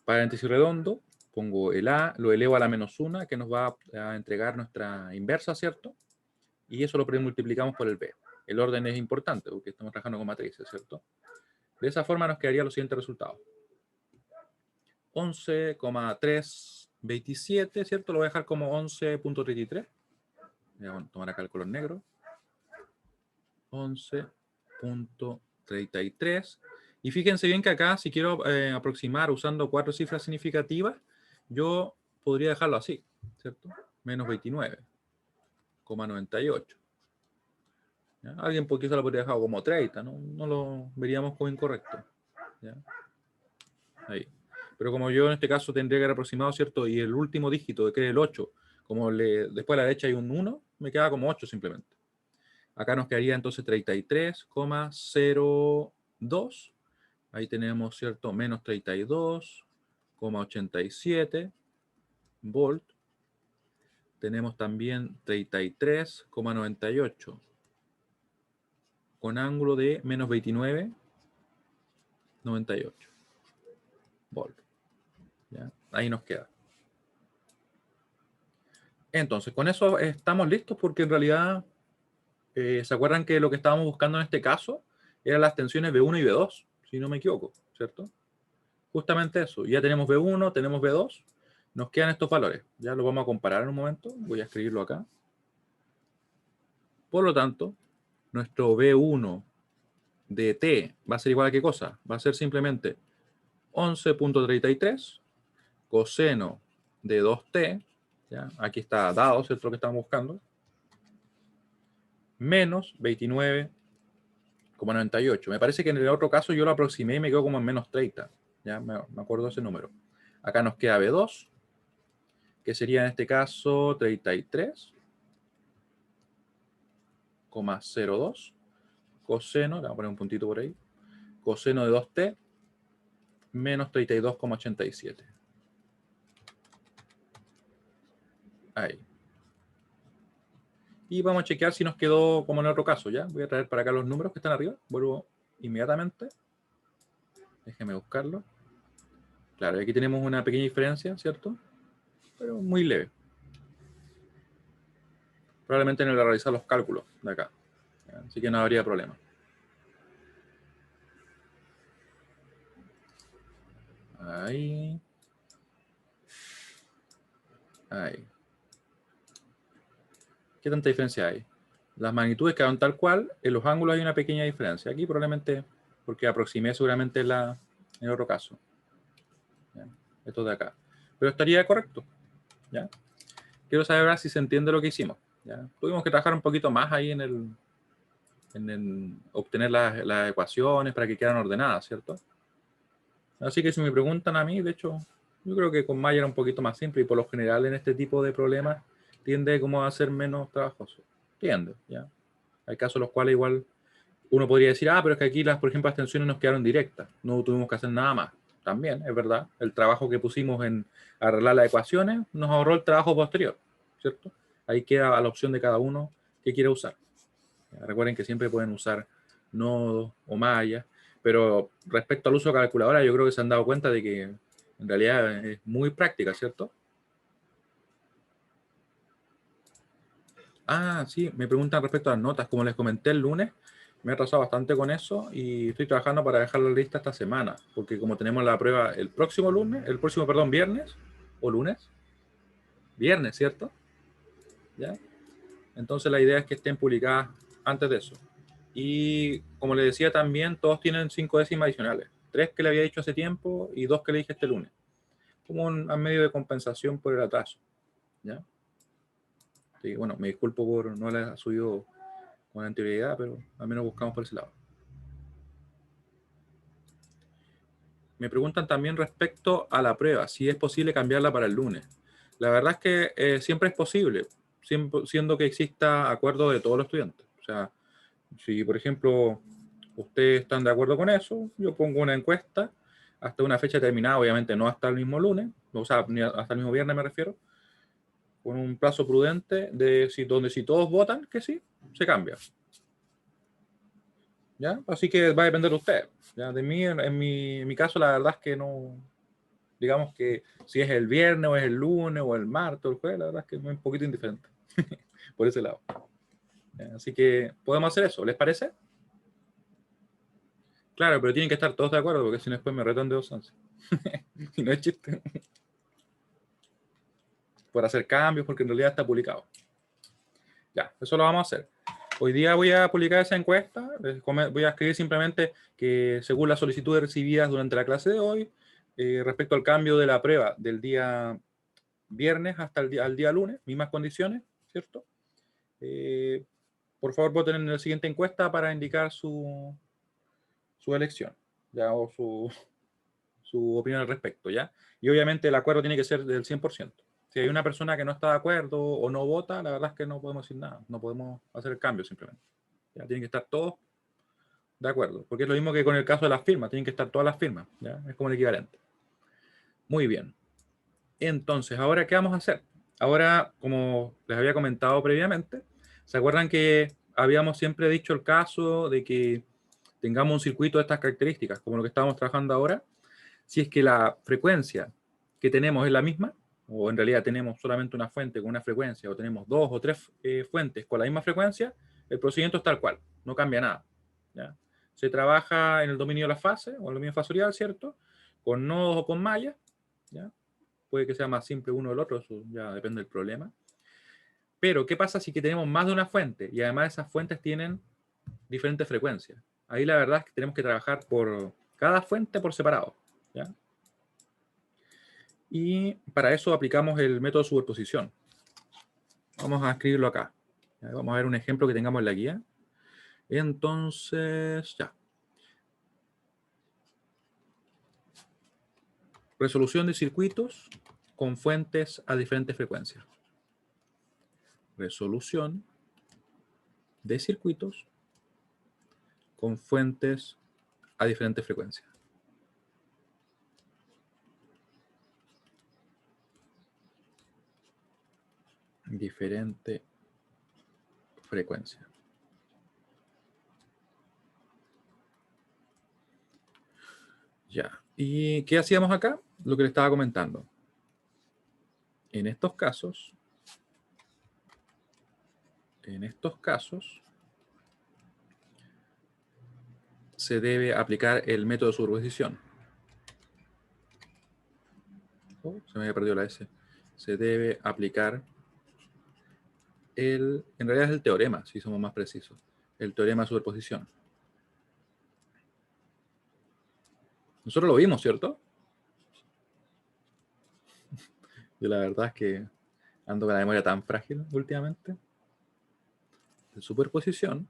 paréntesis redondo, pongo el a, lo elevo a la menos 1, que nos va a entregar nuestra inversa, ¿cierto? Y eso lo multiplicamos por el b. El orden es importante porque estamos trabajando con matrices, ¿cierto? De esa forma nos quedaría los siguientes resultados. 11,327, ¿cierto? Lo voy a dejar como 11.33. Voy a tomar acá el color negro. 11.33. Y fíjense bien que acá, si quiero aproximar usando 4 cifras significativas, yo podría dejarlo así, ¿cierto? Menos 29,98. ¿Ya? Alguien quizá lo podría dejar como 30, ¿no? No lo veríamos como incorrecto. ¿Ya? Ahí. Pero como yo en este caso tendría que haber aproximado, ¿cierto? Y el último dígito, que es el 8, como después a la derecha hay un 1, me queda como 8 simplemente. Acá nos quedaría entonces 33,02. Ahí tenemos, ¿cierto? Menos 32,87 volt. Tenemos también 33,98 con ángulo de menos 29,98 volt. ¿Ya? Ahí nos queda. Entonces, con eso estamos listos porque en realidad, ¿se acuerdan que lo que estábamos buscando en este caso eran las tensiones B1 y B2? Si no me equivoco, ¿cierto? Justamente eso. Ya tenemos B1, tenemos B2. Nos quedan estos valores. Ya los vamos a comparar en un momento. Voy a escribirlo acá. Por lo tanto, nuestro B1 de T va a ser igual a ¿qué cosa? Va a ser simplemente 11.33 coseno de 2T. ¿Ya? Aquí está dado, ¿cierto? Lo que estamos buscando. Menos 29,98. Me parece que en el otro caso yo lo aproximé y me quedo como en menos 30. Ya me acuerdo de ese número. Acá nos queda B2, que sería en este caso 33,02 coseno, le vamos a poner un puntito por ahí, coseno de 2t menos 32,87. Ahí. Y vamos a chequear si nos quedó como en el otro caso, ¿ya? Voy a traer para acá los números que están arriba. Vuelvo inmediatamente. Déjeme buscarlo. Claro, aquí tenemos una pequeña diferencia, ¿cierto? Pero muy leve. Probablemente en el realizar los cálculos de acá. ¿Ya? Así que no habría problema. Ahí. Ahí. ¿Qué tanta diferencia hay? Las magnitudes quedan tal cual, en los ángulos hay una pequeña diferencia. Aquí probablemente, porque aproximé seguramente en el otro caso. ¿Ya? Esto de acá. Pero estaría correcto. ¿Ya? Quiero saber ahora si se entiende lo que hicimos. ¿Ya? Tuvimos que trabajar un poquito más ahí en obtener las ecuaciones para que quedaran ordenadas, ¿cierto? Así que si me preguntan a mí, de hecho, yo creo que con Maya era un poquito más simple y por lo general en este tipo de problemas tiende como a ser menos trabajoso. Tiende, ¿ya? Hay casos en los cuales igual uno podría decir, pero es que aquí, por ejemplo, las tensiones nos quedaron directas, no tuvimos que hacer nada más. También, es verdad, el trabajo que pusimos en arreglar las ecuaciones nos ahorró el trabajo posterior, ¿cierto? Ahí queda a la opción de cada uno que quiera usar. Recuerden que siempre pueden usar nodos o mallas, pero respecto al uso de calculadora, yo creo que se han dado cuenta de que en realidad es muy práctica, ¿cierto? Sí, me preguntan respecto a las notas. Como les comenté el lunes, me he atrasado bastante con eso y estoy trabajando para dejar la lista esta semana, porque como tenemos la prueba el próximo lunes, perdón, viernes o lunes, viernes, ¿cierto? ¿Ya? Entonces la idea es que estén publicadas antes de eso. Y como les decía también, todos tienen 5 décimas adicionales. 3 que le había dicho hace tiempo y 2 que le dije este lunes. Como a medio de compensación por el atraso. ¿Ya? Sí, bueno, me disculpo por no haber subido con anterioridad, pero al menos buscamos por ese lado. Me preguntan también respecto a la prueba, si es posible cambiarla para el lunes. La verdad es que siempre es posible, siendo que exista acuerdo de todos los estudiantes. O sea, si por ejemplo ustedes están de acuerdo con eso, yo pongo una encuesta hasta una fecha determinada, obviamente no hasta el mismo lunes, o sea, ni hasta el mismo viernes me refiero, con un plazo prudente donde si todos votan que sí, se cambia. ¿Ya? Así que va a depender de ustedes. ¿Ya? De mí, en mi caso, la verdad es que no, digamos que si es el viernes o es el lunes o el martes o el jueves, la verdad es que es un poquito indiferente por ese lado. Así que podemos hacer eso, ¿les parece? Claro, pero tienen que estar todos de acuerdo porque si no después me retan de 2 11. Y no es chiste. Por hacer cambios porque en realidad está publicado. Ya, eso lo vamos a hacer. Hoy día voy a publicar esa encuesta. Voy a escribir simplemente que según las solicitudes recibidas durante la clase de hoy, respecto al cambio de la prueba del día viernes hasta al día lunes, mismas condiciones, ¿cierto? Por favor, voten en la siguiente encuesta para indicar su elección, ¿ya? O su opinión al respecto, ¿ya? Y obviamente el acuerdo tiene que ser del 100%. Si hay una persona que no está de acuerdo o no vota, la verdad es que no podemos decir nada, no podemos hacer el cambio simplemente. ¿Ya? Tienen que estar todos de acuerdo, porque es lo mismo que con el caso de las firmas, tienen que estar todas las firmas, ¿ya? Es como el equivalente. Muy bien. Entonces, ¿ahora qué vamos a hacer? Ahora, como les había comentado previamente, ¿se acuerdan que habíamos siempre dicho el caso de que tengamos un circuito de estas características, como lo que estamos trabajando ahora? Si es que la frecuencia que tenemos es la misma, o en realidad tenemos solamente una fuente con una frecuencia, o tenemos 2 o 3 fuentes con la misma frecuencia, el procedimiento es tal cual, no cambia nada. ¿Ya? Se trabaja en el dominio de la fase, o en el dominio fasorial, ¿cierto? Con nodos o con mallas, ¿ya? Puede que sea más simple uno o el otro, eso ya depende del problema. Pero, ¿qué pasa si que tenemos más de una fuente? Y además esas fuentes tienen diferentes frecuencias. Ahí la verdad es que tenemos que trabajar por cada fuente por separado. ¿Ya? Y para eso aplicamos el método de superposición. Vamos a escribirlo acá. Vamos a ver un ejemplo que tengamos en la guía. Entonces, ya. Resolución de circuitos con fuentes a diferentes frecuencias. Resolución de circuitos con fuentes a diferentes frecuencias. Diferente frecuencia. Ya. ¿Y qué hacíamos acá? Lo que le estaba comentando. En estos casos, se debe aplicar el método de superposición. Oh, se me había perdido la S. Se debe aplicar en realidad es el teorema, si somos más precisos. El teorema de superposición. Nosotros lo vimos, ¿cierto? Yo la verdad es que ando con la memoria tan frágil últimamente. De superposición,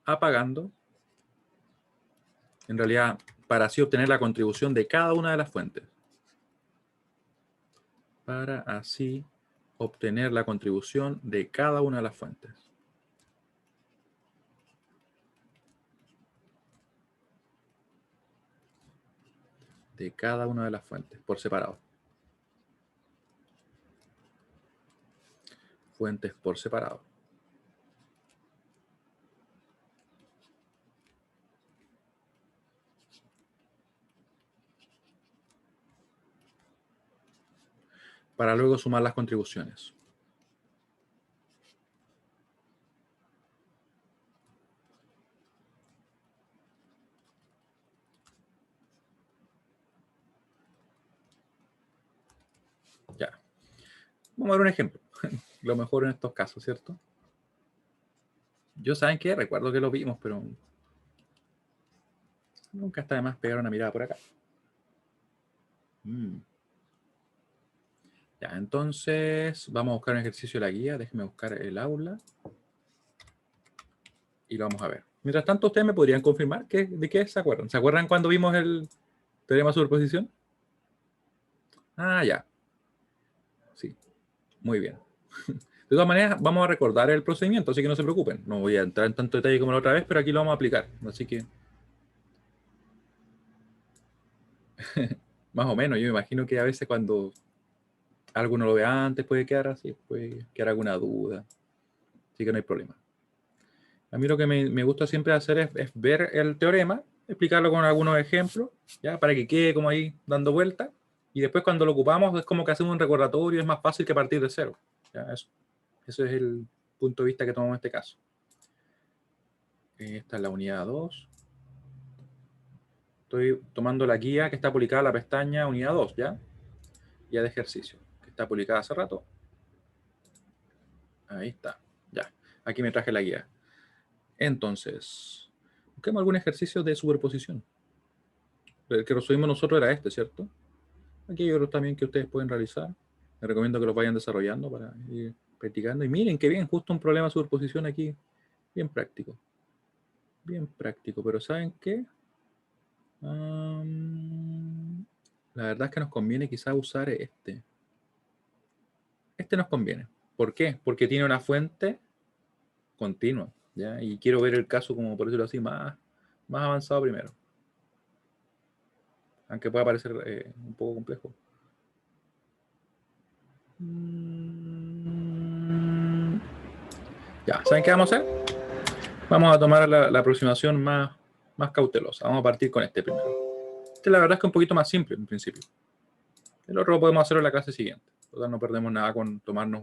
apagando, en realidad, para así obtener la contribución de cada una de las fuentes. Para así obtener la contribución de cada una de las fuentes. De cada una de las fuentes, por separado. Fuentes por separado. Para luego sumar las contribuciones. Ya. Vamos a ver un ejemplo. Lo mejor en estos casos, ¿cierto? Yo, ¿saben qué? Recuerdo que lo vimos, pero nunca está de más pegar una mirada por acá. Ya, entonces vamos a buscar un ejercicio de la guía. Déjenme buscar el aula. Y lo vamos a ver. Mientras tanto, ustedes me podrían confirmar de qué se acuerdan. ¿Se acuerdan cuando vimos el teorema de superposición? Ah, ya. Sí, muy bien. De todas maneras, vamos a recordar el procedimiento, así que no se preocupen. No voy a entrar en tanto detalle como la otra vez, pero aquí lo vamos a aplicar. Así que, más o menos, yo me imagino que a veces cuando alguno lo ve antes puede quedar así, puede quedar alguna duda. Así que no hay problema. A mí lo que me gusta siempre hacer es ver el teorema, explicarlo con algunos ejemplos, ¿ya? Para que quede como ahí dando vuelta. Y después cuando lo ocupamos es como que hacemos un recordatorio, es más fácil que partir de cero. ¿Ya? Ese es el punto de vista que tomamos en este caso. Esta es la unidad 2. Estoy tomando la guía que está publicada en la pestaña unidad 2, ¿ya? Guía de ejercicio, que está publicada hace rato. Ahí está, ya. Aquí me traje la guía. Entonces, busquemos algún ejercicio de superposición. El que resolvimos nosotros era este, ¿cierto? Aquí hay otros también que ustedes pueden realizar. Les recomiendo que los vayan desarrollando para ir practicando. Y miren qué bien, justo un problema de superposición aquí. Bien práctico. Bien práctico. Pero ¿saben qué? La verdad es que nos conviene quizá usar este. Este nos conviene. ¿Por qué? Porque tiene una fuente continua, ¿ya? Y quiero ver el caso, como por decirlo así, más avanzado primero. Aunque pueda parecer un poco complejo. Ya, ¿saben qué vamos a hacer? Vamos a tomar la aproximación más cautelosa. Vamos a partir con este primero. Este la verdad es que es un poquito más simple en principio. El otro lo podemos hacer en la clase siguiente. Total, no perdemos nada con tomarnos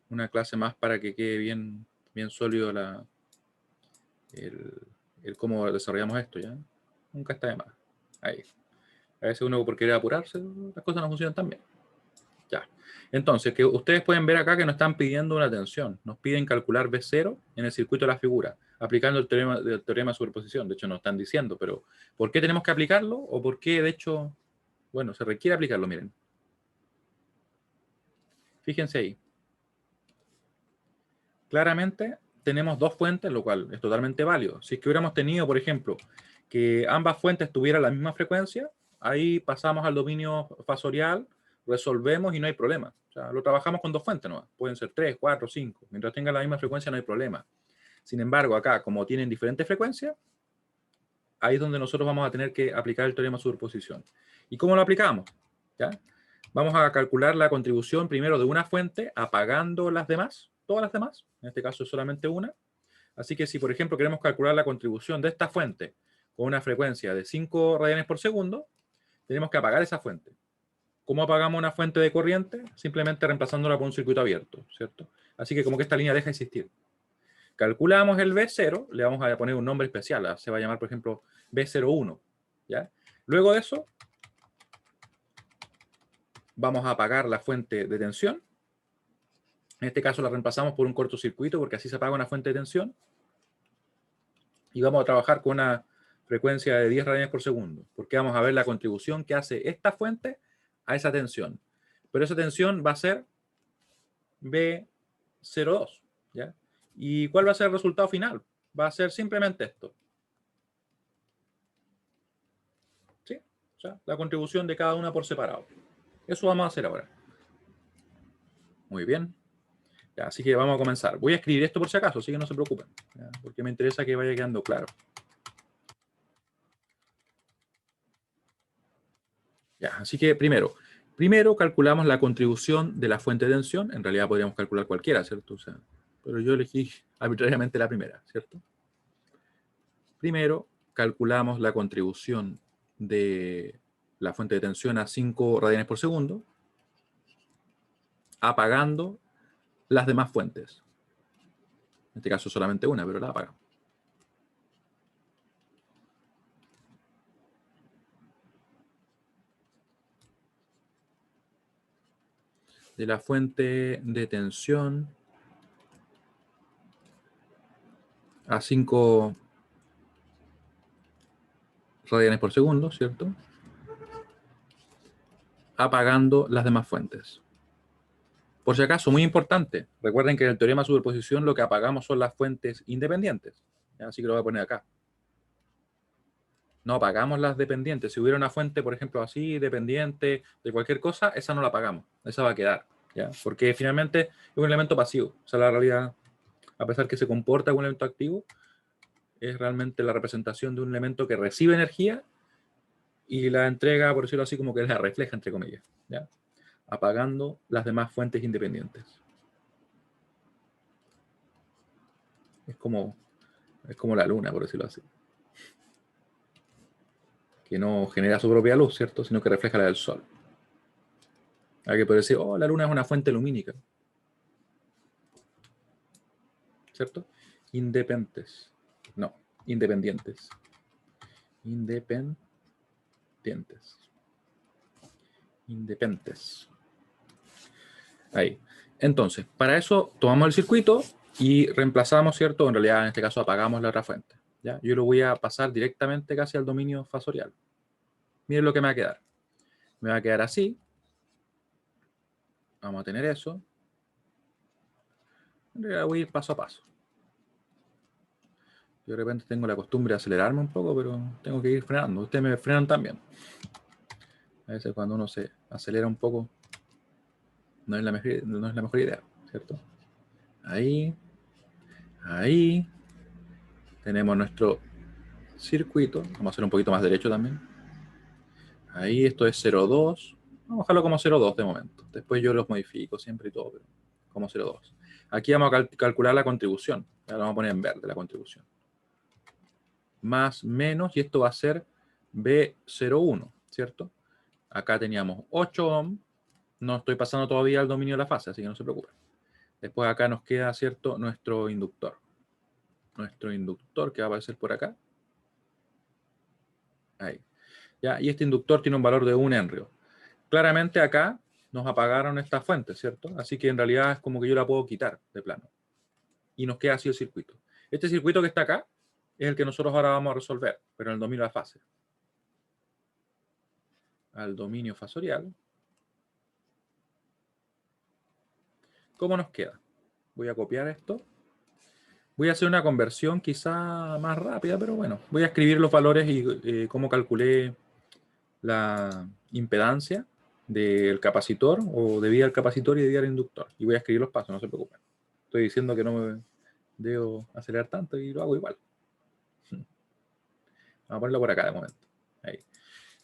una clase más para que quede bien sólido el cómo desarrollamos esto, ¿ya? Nunca está de más. Ahí. A veces uno por querer apurarse, las cosas no funcionan tan bien. Ya. Entonces, que ustedes pueden ver acá que nos están pidiendo una tensión. Nos piden calcular B0 en el circuito de la figura, aplicando el teorema de superposición. De hecho, nos están diciendo, pero ¿por qué tenemos que aplicarlo? ¿O por qué, de hecho, bueno, se requiere aplicarlo? Miren. Fíjense ahí. Claramente tenemos dos fuentes, lo cual es totalmente válido. Si es que hubiéramos tenido, por ejemplo, que ambas fuentes tuvieran la misma frecuencia, ahí pasamos al dominio fasorial, resolvemos y no hay problema. O sea, lo trabajamos con dos fuentes, ¿no? Pueden ser 3, 4, 5. Mientras tengan la misma frecuencia no hay problema. Sin embargo, acá, como tienen diferentes frecuencias, ahí es donde nosotros vamos a tener que aplicar el teorema de superposición. ¿Y cómo lo aplicamos? ¿Ya? Vamos a calcular la contribución primero de una fuente apagando las demás. todas las demás. En este caso es solamente una. Así que si, por ejemplo, queremos calcular la contribución de esta fuente con una frecuencia de 5 radianes por segundo, tenemos que apagar esa fuente. ¿Cómo apagamos una fuente de corriente? Simplemente reemplazándola por un circuito abierto, ¿cierto? Así que como que esta línea deja de existir. Calculamos el B0, le vamos a poner un nombre especial, se va a llamar, por ejemplo, B01, ¿ya? Luego de eso, vamos a apagar la fuente de tensión. En este caso la reemplazamos por un cortocircuito porque así se apaga una fuente de tensión. Y vamos a trabajar con una frecuencia de 10 radianes por segundo, porque vamos a ver la contribución que hace esta fuente a esa tensión. Pero esa tensión va a ser B02, ¿ya? ¿Y cuál va a ser el resultado final? Va a ser simplemente esto. ¿Sí? O sea, la contribución de cada una por separado. Eso vamos a hacer ahora. Muy bien. Ya, así que vamos a comenzar. Voy a escribir esto por si acaso, así que no se preocupen, ¿ya? Porque me interesa que vaya quedando claro. Ya, así que primero calculamos la contribución de la fuente de tensión. En realidad podríamos calcular cualquiera, ¿cierto? O sea, pero yo elegí arbitrariamente la primera, ¿cierto? Primero calculamos la contribución de la fuente de tensión a 5 radianes por segundo, apagando las demás fuentes. En este caso solamente una, pero la apagamos. De la fuente de tensión a 5 radianes por segundo, ¿cierto? Apagando las demás fuentes. Por si acaso, muy importante, recuerden que en el teorema de superposición lo que apagamos son las fuentes independientes. ¿Ya? Así que lo voy a poner acá. No apagamos las dependientes. Si hubiera una fuente, por ejemplo, así, dependiente de cualquier cosa, esa no la apagamos. Esa va a quedar. ¿Ya? Porque finalmente es un elemento pasivo. O sea, la realidad, a pesar que se comporta como un elemento activo, es realmente la representación de un elemento que recibe energía y la entrega, por decirlo así, como que la refleja, entre comillas. ¿Ya? Apagando las demás fuentes independientes. Es como la luna, por decirlo así. Que no genera su propia luz, ¿cierto? Sino que refleja la del sol. Hay que poder decir, oh, la luna es una fuente lumínica. ¿Cierto? Independentes. No, independientes. Independientes. Independentes. Ahí. Entonces, para eso tomamos el circuito y reemplazamos, ¿cierto? En realidad, en este caso, apagamos la otra fuente. ¿Ya? Yo lo voy a pasar directamente casi al dominio fasorial. Miren lo que me va a quedar. Me va a quedar así. Vamos a tener eso. En realidad voy a ir paso a paso. Yo de repente tengo la costumbre de acelerarme un poco, pero tengo que ir frenando. Ustedes me frenan también. A veces cuando uno se acelera un poco, no es la mejor idea, ¿cierto? Ahí. Ahí. Tenemos nuestro circuito. Vamos a hacer un poquito más derecho también. Ahí, esto es 0,2. Vamos a dejarlo como 0,2 de momento. Después yo los modifico siempre y todo, pero como 0,2. Aquí vamos a calcular la contribución. Ya lo vamos a poner en verde, la contribución. Más, menos, y esto va a ser B01, ¿cierto? Acá teníamos 8 ohm. No estoy pasando todavía al dominio de la fase, así que no se preocupen. Después acá nos queda, ¿cierto?, nuestro inductor. Nuestro inductor que va a aparecer por acá. Ahí. ¿Ya? Y este inductor tiene un valor de 1 henrio. Claramente acá nos apagaron esta fuente, ¿cierto? Así que en realidad es como que yo la puedo quitar de plano. Y nos queda así el circuito. Este circuito que está acá es el que nosotros ahora vamos a resolver, pero en el dominio de la fase. Al dominio fasorial. ¿Cómo nos queda? Voy a copiar esto. Voy a hacer una conversión quizá más rápida, pero bueno, voy a escribir los valores y cómo calculé la impedancia del capacitor o de vía al capacitor y de vía al inductor. Y voy a escribir los pasos, no se preocupen. Estoy diciendo que no me debo acelerar tanto y lo hago igual. Vamos a ponerlo por acá de momento. Ahí.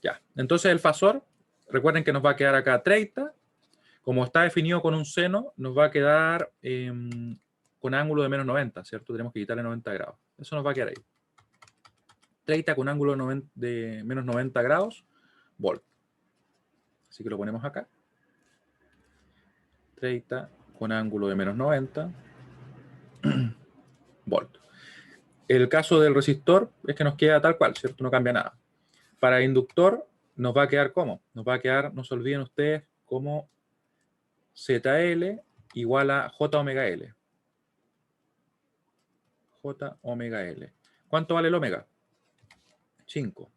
Ya. Entonces el fasor, recuerden que nos va a quedar acá 30 Como está definido con un seno, nos va a quedar con ángulo de menos 90, ¿cierto? Tenemos que quitarle 90 grados. Eso nos va a quedar ahí. 30 con ángulo de menos 90 grados, volt. Así que lo ponemos acá. 30 con ángulo de menos 90 volt. El caso del resistor es que nos queda tal cual, ¿cierto? No cambia nada. Para el inductor nos va a quedar como, nos va a quedar, no se olviden ustedes, como ZL igual a J omega L. J omega L. ¿Cuánto vale el omega? 5.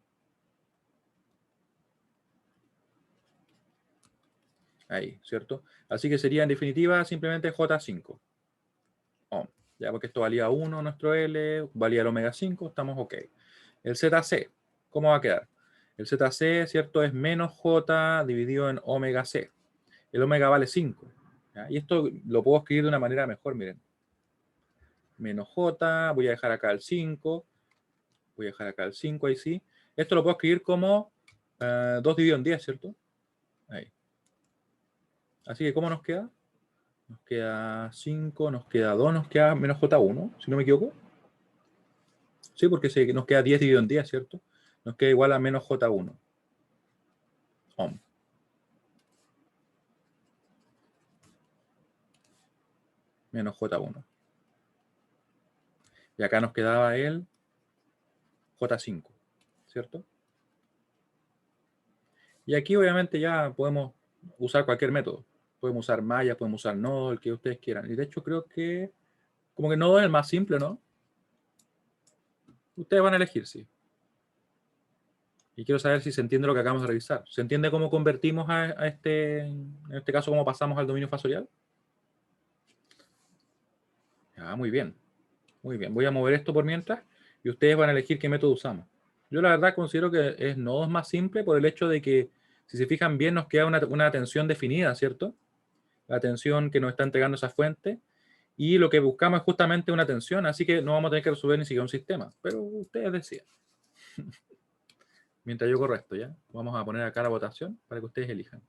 Ahí, ¿cierto? Así que sería en definitiva simplemente J5. Ohm. Ya, porque esto valía 1 nuestro L, valía el omega 5, estamos ok. El ZC, ¿cómo va a quedar? El ZC, ¿cierto? Es menos J dividido en omega C. El omega vale 5. ¿Ya? Y esto lo puedo escribir de una manera mejor, miren. Menos J, voy a dejar acá el 5, voy a dejar acá el 5, ahí sí. Esto lo puedo escribir como 2 dividido en 10, ¿cierto? Ahí. Así que, ¿cómo nos queda? Nos queda 5, nos queda 2, nos queda menos J1, si no me equivoco. Sí, porque nos queda 10 dividido en 10, ¿cierto? Nos queda igual a menos J1. Ohm. Menos J1. Y acá nos quedaba el J5, ¿cierto? Y aquí obviamente ya podemos usar cualquier método. Podemos usar malla, podemos usar nodo, el que ustedes quieran. Y de hecho creo que como que nodo es el más simple, ¿no? Ustedes van a elegir, sí. Y quiero saber si se entiende lo que acabamos de revisar. ¿Se entiende cómo convertimos en este caso, cómo pasamos al dominio fasorial? Ah, muy bien. Muy bien. Voy a mover esto por mientras y ustedes van a elegir qué método usamos. Yo la verdad considero que es nodos más simple por el hecho de que, si se fijan bien, nos queda una tensión definida, ¿cierto? La tensión que nos está entregando esa fuente. Y lo que buscamos es justamente una tensión, así que no vamos a tener que resolver ni siquiera un sistema. Pero ustedes decían. Mientras yo corro esto, ¿ya? Vamos a poner acá la votación para que ustedes elijan.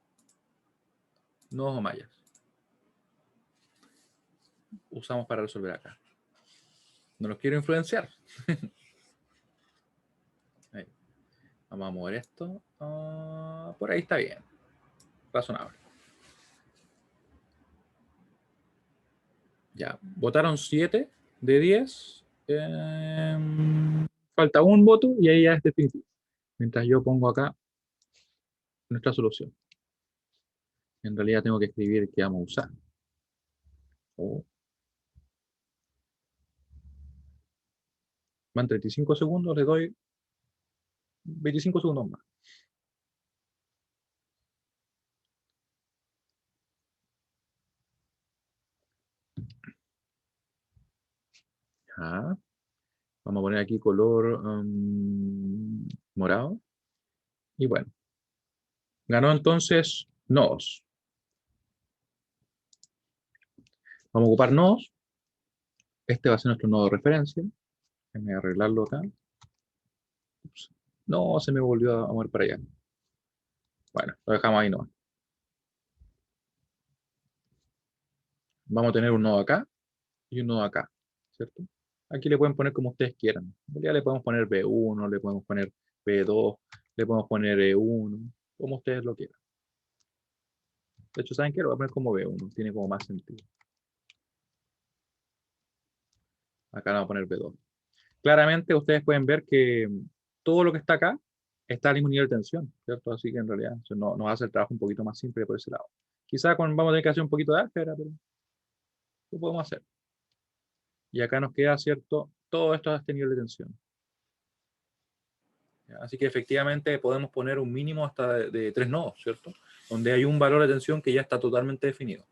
Nodos o mallas. Usamos para resolver acá. No los quiero influenciar. Ahí. Vamos a mover esto. Por ahí está bien. Razonable. Ya. Votaron 7 de 10. Falta un voto y ahí ya es definitivo. Mientras yo pongo acá nuestra solución. En realidad tengo que escribir qué vamos a usar. Oh. Van 35 segundos, le doy 25 segundos más. Ya. Vamos a poner aquí color morado. Y bueno. Ganó entonces nodos. Vamos a ocupar nodos. Este va a ser nuestro nodo de referencia. Déjenme arreglarlo acá. Ups. No, se me volvió a mover para allá. Bueno, lo dejamos ahí nomás. Vamos a tener un nodo acá y un nodo acá, ¿cierto? Aquí le pueden poner como ustedes quieran. En realidad le podemos poner B1, le podemos poner B2, le podemos poner E1, como ustedes lo quieran. De hecho, ¿saben qué? Lo voy a poner como B1, tiene como más sentido. Acá le vamos a poner B2. Claramente ustedes pueden ver que todo lo que está acá está al mismo nivel de tensión, ¿cierto? Así que en realidad eso nos hace el trabajo un poquito más simple por ese lado. Quizá vamos a tener que hacer un poquito de álgebra, pero lo podemos hacer. Y acá nos queda, ¿cierto? Todo esto a este nivel de tensión. Así que efectivamente podemos poner un mínimo hasta de 3 nodos, ¿cierto? Donde hay un valor de tensión que ya está totalmente definido,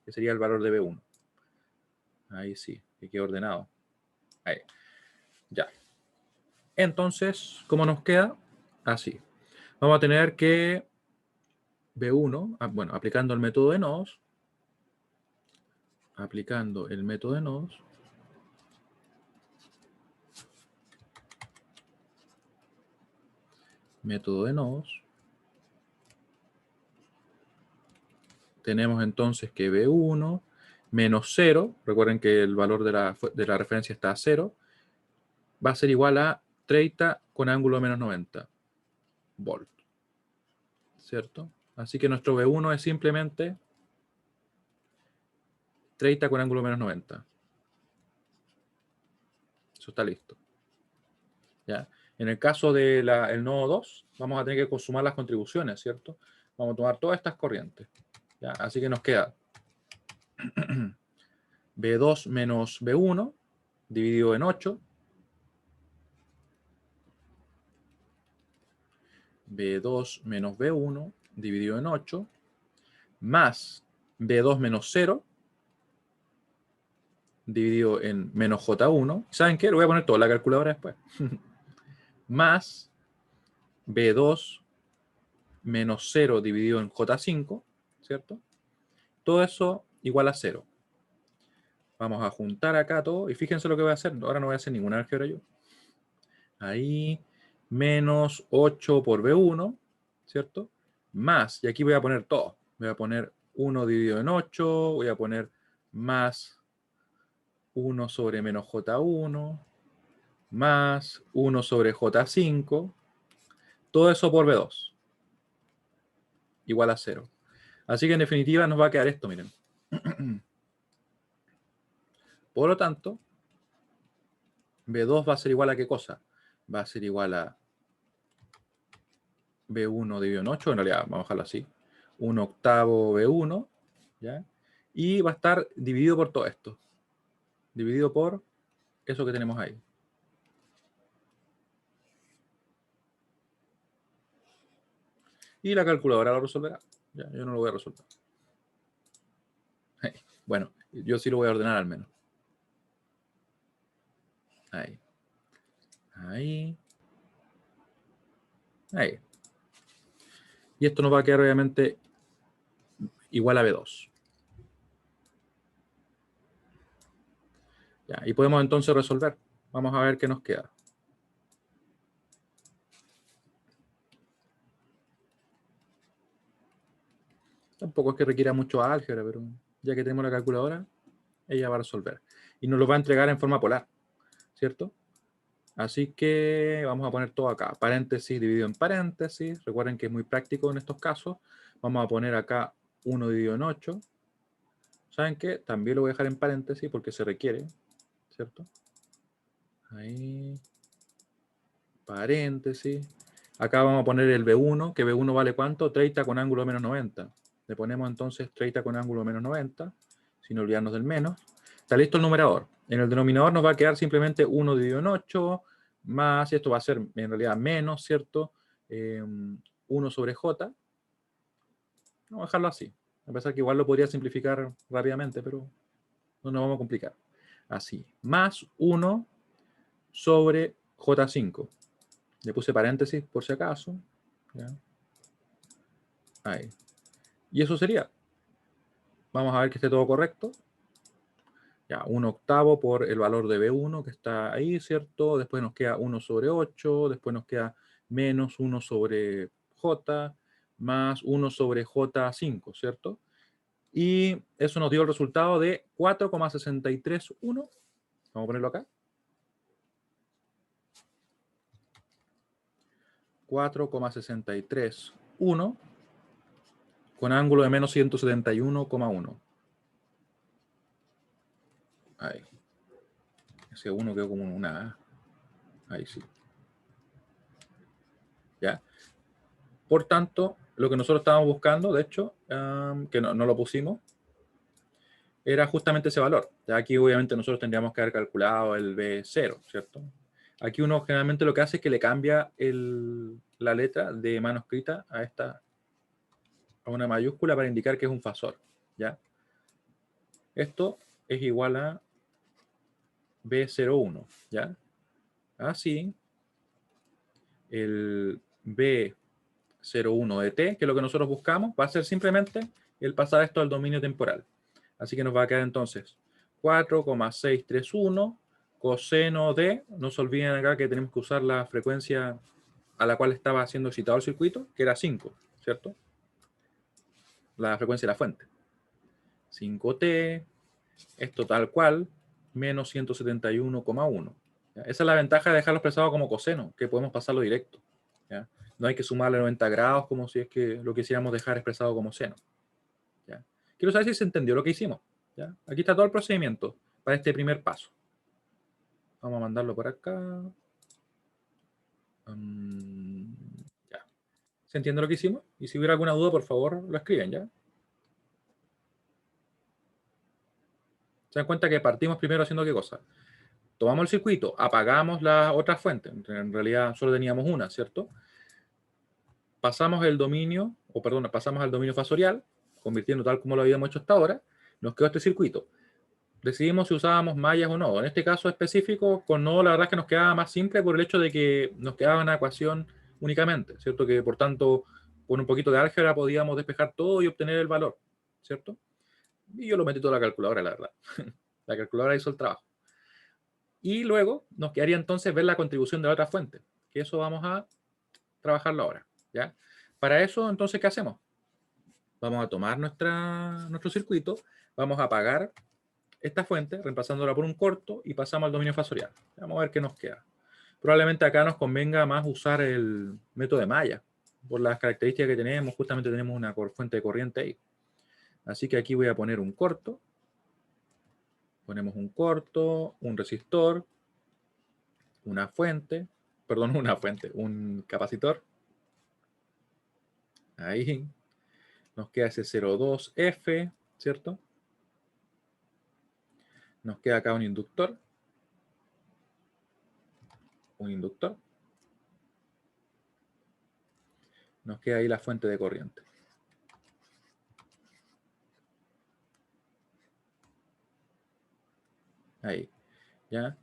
que sería el valor de B1. Ahí sí, que quede ordenado. Ahí. Ya. Entonces, ¿cómo nos queda? Así. Vamos a tener que B1, bueno, aplicando el método de nodos, método de nodos, tenemos entonces que B1 menos 0, recuerden que el valor de la referencia está a 0, va a ser igual a 30 con ángulo menos 90 volt, ¿cierto? Así que nuestro B1 es simplemente 30 con ángulo menos 90. Eso está listo. ¿Ya? En el caso del nodo 2, vamos a tener que consumar las contribuciones, ¿cierto? Vamos a tomar todas estas corrientes. ¿Ya? Así que nos queda B2 menos B1 dividido en 8. B2 menos B1 dividido en 8 más B2 menos 0 dividido en menos J1. ¿Saben qué? Lo voy a poner todo en la calculadora después. Más B2 menos 0 dividido en J5, ¿cierto? Todo eso igual a 0. Vamos a juntar acá todo y fíjense lo que voy a hacer. Ahora no voy a hacer ninguna álgebra yo. Ahí, menos 8 por B1, ¿cierto? Más, y aquí voy a poner todo. Voy a poner 1 dividido en 8, voy a poner más 1 sobre menos J1, más 1 sobre J5, todo eso por B2, igual a 0. Así que en definitiva nos va a quedar esto, miren. Por lo tanto, B2 va a ser igual a ¿qué cosa? Va a ser igual a B1 dividido en 8, en realidad vamos a dejarlo así. 1 octavo B1, ¿ya? Y va a estar dividido por todo esto. Dividido por eso que tenemos ahí. Y la calculadora lo resolverá. Ya, yo no lo voy a resolver. Bueno, yo sí lo voy a ordenar al menos. Ahí. Ahí. Ahí. Y esto nos va a quedar obviamente igual a B2. Ya, y podemos entonces resolver. Vamos a ver qué nos queda. Tampoco es que requiera mucho álgebra, pero ya que tenemos la calculadora, ella va a resolver. Y nos lo va a entregar en forma polar, ¿cierto? Así que vamos a poner todo acá. Paréntesis dividido en paréntesis. Recuerden que es muy práctico en estos casos. Vamos a poner acá 1 dividido en 8. ¿Saben qué? También lo voy a dejar en paréntesis porque se requiere, ¿cierto? Ahí. Paréntesis. Acá vamos a poner el B1, que B1 vale ¿cuánto? 30 con ángulo menos 90. Le ponemos entonces 30 con ángulo menos 90, sin olvidarnos del menos. Está listo el numerador. En el denominador nos va a quedar simplemente 1 dividido en 8, más, esto va a ser en realidad menos, ¿cierto? 1 sobre J. Vamos a dejarlo así. A pesar que igual lo podría simplificar rápidamente, pero no nos vamos a complicar. Así. Más 1 sobre J5. Le puse paréntesis por si acaso. ¿Ya? Ahí. Y eso sería. Vamos a ver que esté todo correcto. Ya, 1 octavo por el valor de B1 que está ahí, ¿cierto? Después nos queda 1 sobre 8, después nos queda menos 1 sobre J, más 1 sobre J5, ¿cierto? Y eso nos dio el resultado de 4,631. Vamos a ponerlo acá. 4,631 con ángulo de menos 171,1. Ahí. Ese 1 quedó como una A. Ahí sí. ¿Ya? Por tanto, lo que nosotros estábamos buscando, de hecho, que no lo pusimos, era justamente ese valor. Ya aquí obviamente nosotros tendríamos que haber calculado el B0, ¿cierto? Aquí uno generalmente lo que hace es que le cambia la letra de manuscrita a una mayúscula para indicar que es un fasor, ¿ya? Esto es igual a B01, ¿ya? Así, el B01 de t, que es lo que nosotros buscamos, va a ser simplemente el pasar esto al dominio temporal. Así que nos va a quedar entonces 4,631 coseno de, no se olviden acá que tenemos que usar la frecuencia a la cual estaba siendo excitado el circuito, que era 5, ¿cierto? la frecuencia de la fuente. 5t, esto tal cual, menos 171,1. Esa es la ventaja de dejarlo expresado como coseno, que podemos pasarlo directo. ¿Ya? No hay que sumarle 90 grados como si es que lo quisiéramos dejar expresado como seno. ¿Ya? Quiero saber si se entendió lo que hicimos. ¿Ya? Aquí está todo el procedimiento para este primer paso. Vamos a mandarlo por acá. Ya. ¿Se entiende lo que hicimos? Y si hubiera alguna duda, por favor, lo escriben, ¿ya? Se dan cuenta que partimos primero haciendo qué cosa. Tomamos el circuito, apagamos las otras fuentes. En realidad solo teníamos una, ¿cierto? Pasamos el dominio, o perdón, pasamos al dominio fasorial, convirtiendo tal como lo habíamos hecho hasta ahora. Nos quedó este circuito. Decidimos si usábamos mallas o nodo. En este caso específico, con nodo la verdad es que nos quedaba más simple por el hecho de que nos quedaba una ecuación únicamente, ¿cierto? Que por tanto, con un poquito de álgebra podíamos despejar todo y obtener el valor, ¿cierto? Y yo lo metí toda la calculadora, la verdad. La calculadora hizo el trabajo. Y luego nos quedaría entonces ver la contribución de la otra fuente, que eso vamos a trabajarlo ahora, ¿ya? Para eso, entonces, ¿qué hacemos? Vamos a tomar nuestro circuito, vamos a apagar esta fuente, reemplazándola por un corto y pasamos al dominio fasorial. Vamos a ver qué nos queda. Probablemente acá nos convenga más usar el método de malla, por las características que tenemos, justamente tenemos una fuente de corriente ahí. Así que aquí voy a poner un corto. Ponemos un corto, un resistor, una fuente, perdón, un capacitor. Ahí nos queda ese 0,2F, ¿cierto? Nos queda acá un inductor. Nos queda ahí la fuente de corriente. Ahí, ¿ya?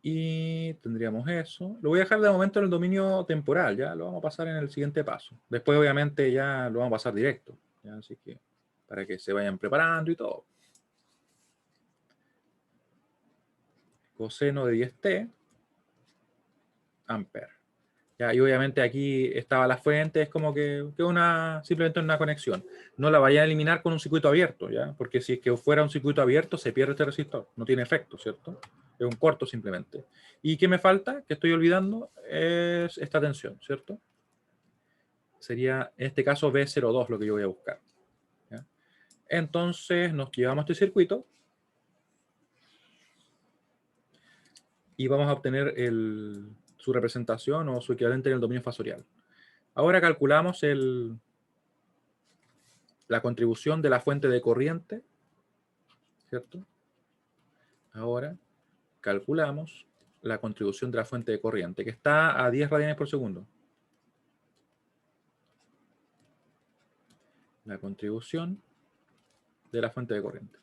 Y tendríamos eso. Lo voy a dejar de momento en el dominio temporal, ¿ya? Lo vamos a pasar en el siguiente paso. Después, obviamente, ya lo vamos a pasar directo, ¿ya? Así que, para que se vayan preparando y todo. Coseno de 10t, ampere. ¿Ya? Y obviamente aquí estaba la fuente, es como que simplemente una conexión. No la vayan a eliminar con un circuito abierto, ¿ya? Porque si es que fuera un circuito abierto, se pierde este resistor. No tiene efecto, ¿cierto? Es un corto simplemente. ¿Y qué me falta? Que estoy olvidando, es esta tensión, ¿cierto? Sería, en este caso, B02 lo que yo voy a buscar. ¿Ya? Entonces, nos llevamos este circuito y vamos a obtener su representación o su equivalente en el dominio fasorial. Ahora calculamos la contribución de la fuente de corriente, ¿cierto? Ahora calculamos la contribución de la fuente de corriente, que está a 10 radianes por segundo. La contribución de la fuente de corriente.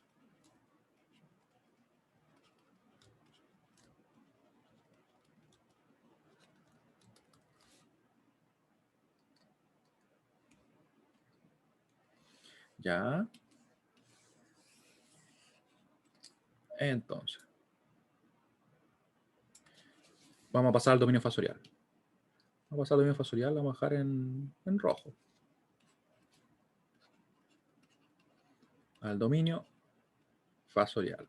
Ya. Entonces, vamos a pasar al dominio fasorial. Vamos a pasar al dominio fasorial, lo vamos a dejar en rojo. Al dominio fasorial.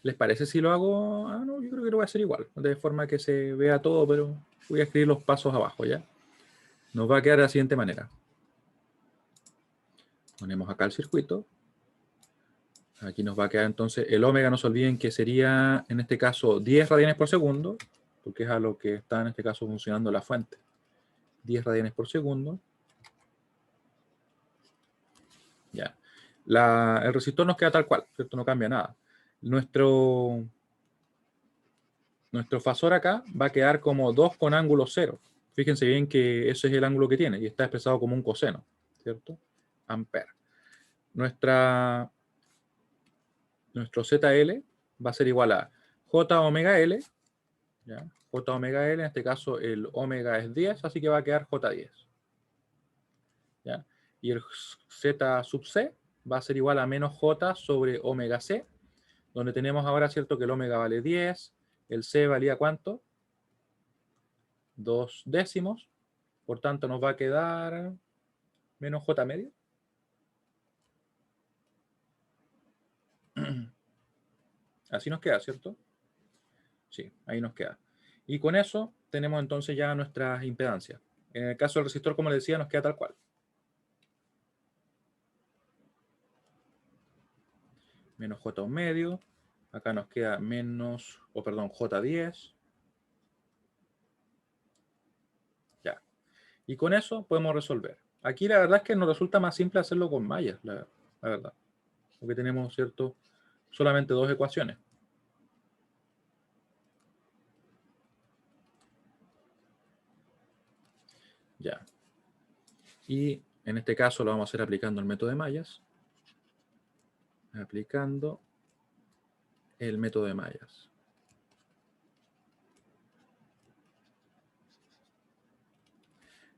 ¿Les parece si lo hago? Ah, no, yo creo que lo voy a hacer igual, de forma que se vea todo, pero voy a escribir los pasos abajo, ¿ya? Nos va a quedar de la siguiente manera. Ponemos acá el circuito. Aquí nos va a quedar entonces el ómega, no se olviden que sería, en este caso, 10 radianes por segundo, porque es a lo que está en este caso funcionando la fuente. 10 radianes por segundo. Ya. El resistor nos queda tal cual, ¿cierto? No cambia nada. Nuestro fasor acá va a quedar como 2 con ángulo 0. Fíjense bien que ese es el ángulo que tiene y está expresado como un coseno, ¿cierto? Ampere. Nuestro ZL va a ser igual a J omega L, ¿ya? J omega L, en este caso el omega es 10, así que va a quedar J10. ¿Ya? Y el Z sub C va a ser igual a menos J sobre omega C, donde tenemos ahora, ¿cierto? Que el omega vale 10, el C valía ¿cuánto? 2 décimos, por tanto nos va a quedar menos J medio. Así nos queda, ¿cierto? Sí, ahí nos queda. Y con eso tenemos entonces ya nuestras impedancias. En el caso del resistor, como les decía, nos queda tal cual. Menos J1 medio. Acá nos queda menos, J10. Ya. Y con eso podemos resolver. Aquí la verdad es que nos resulta más simple hacerlo con mallas, la verdad. Porque tenemos, ¿cierto? Solamente dos ecuaciones. Ya. Y en este caso lo vamos a hacer aplicando el método de mallas. Aplicando el método de mallas.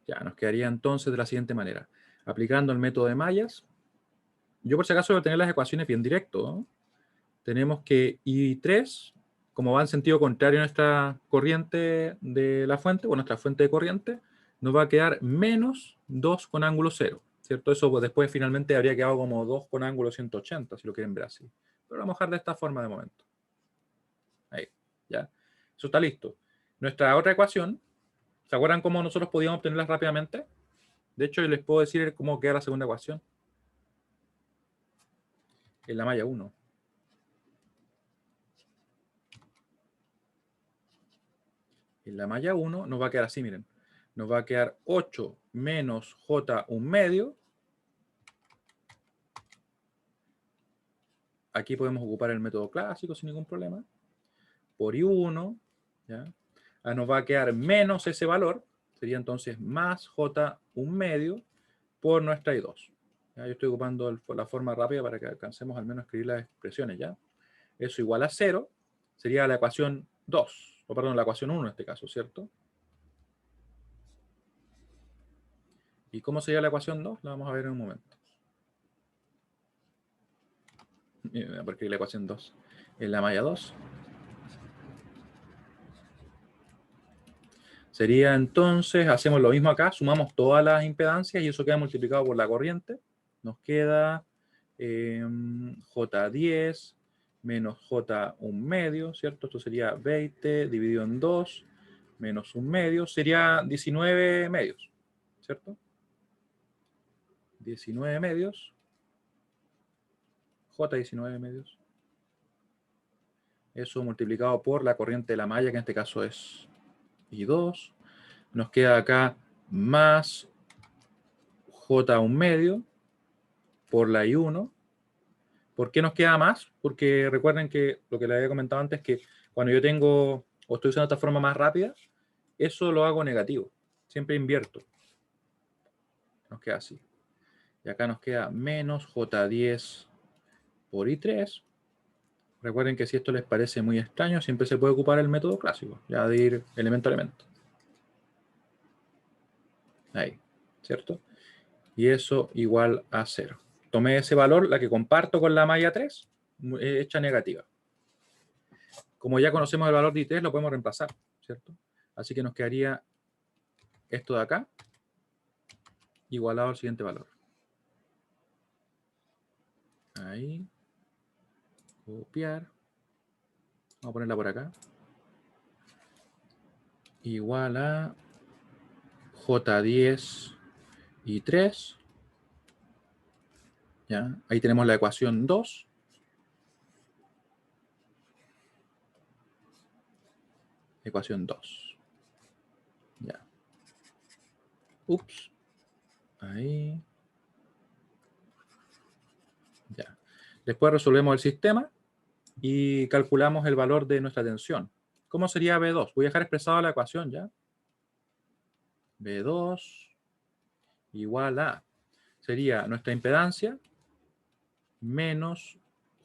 Ya, nos quedaría entonces de la siguiente manera. Aplicando el método de mallas, yo por si acaso voy a tener las ecuaciones bien directo, ¿no? Tenemos que I3, como va en sentido contrario a nuestra corriente de la fuente, o nuestra fuente de corriente, nos va a quedar menos 2 con ángulo 0, ¿cierto? Eso pues, después finalmente habría quedado como 2 con ángulo 180, si lo quieren ver así. Pero vamos a dejar de esta forma de momento. Ahí, ¿ya? Eso está listo. Nuestra otra ecuación, ¿se acuerdan cómo nosotros podíamos obtenerla rápidamente? De hecho, les puedo decir cómo queda la segunda ecuación. En la malla 1. En la malla 1 nos va a quedar así, miren. Nos va a quedar 8 menos J1 medio. Aquí podemos ocupar el método clásico sin ningún problema. Por I1, ¿ya? Nos va a quedar menos ese valor. Sería entonces más J1 medio por nuestra I2. ¿Ya? Yo estoy ocupando la forma rápida para que alcancemos al menos a escribir las expresiones, ¿ya? Eso igual a 0 sería la ecuación 2, o perdón, la ecuación 1 en este caso, ¿cierto? ¿Y cómo sería la ecuación 2? La vamos a ver en un momento. Porque la ecuación 2 en la malla 2 sería entonces, hacemos lo mismo acá, sumamos todas las impedancias y eso queda multiplicado por la corriente. Nos queda J10 menos J1 medio, ¿cierto? Esto sería 20 dividido en 2 menos 1 medio, sería 19 medios, ¿cierto? 19 medios. J19 medios. Eso multiplicado por la corriente de la malla, que en este caso es I2. Nos queda acá más J1 medio por la I1. ¿Por qué nos queda más? Porque recuerden que lo que les había comentado antes, que cuando yo tengo, o estoy usando esta forma más rápida, eso lo hago negativo. Siempre invierto. Nos queda así. Y acá nos queda menos J10 por I3. Recuerden que si esto les parece muy extraño, siempre se puede ocupar el método clásico, ya de ir elemento a elemento. Ahí, ¿cierto? Y eso igual a 0. Tomé ese valor, la que comparto con la malla 3, hecha negativa. Como ya conocemos el valor de I3, lo podemos reemplazar, ¿cierto? Así que nos quedaría esto de acá, igualado al siguiente valor. Ahí. Copiar. Vamos a ponerla por acá. Igual a J10 y 3. ¿Ya? Ahí tenemos la ecuación 2. Ecuación 2. Ya. Ups. Ahí. Ya. Después resolvemos el sistema y calculamos el valor de nuestra tensión. ¿Cómo sería B2? Voy a dejar expresada la ecuación ya. B2 igual a, sería nuestra impedancia menos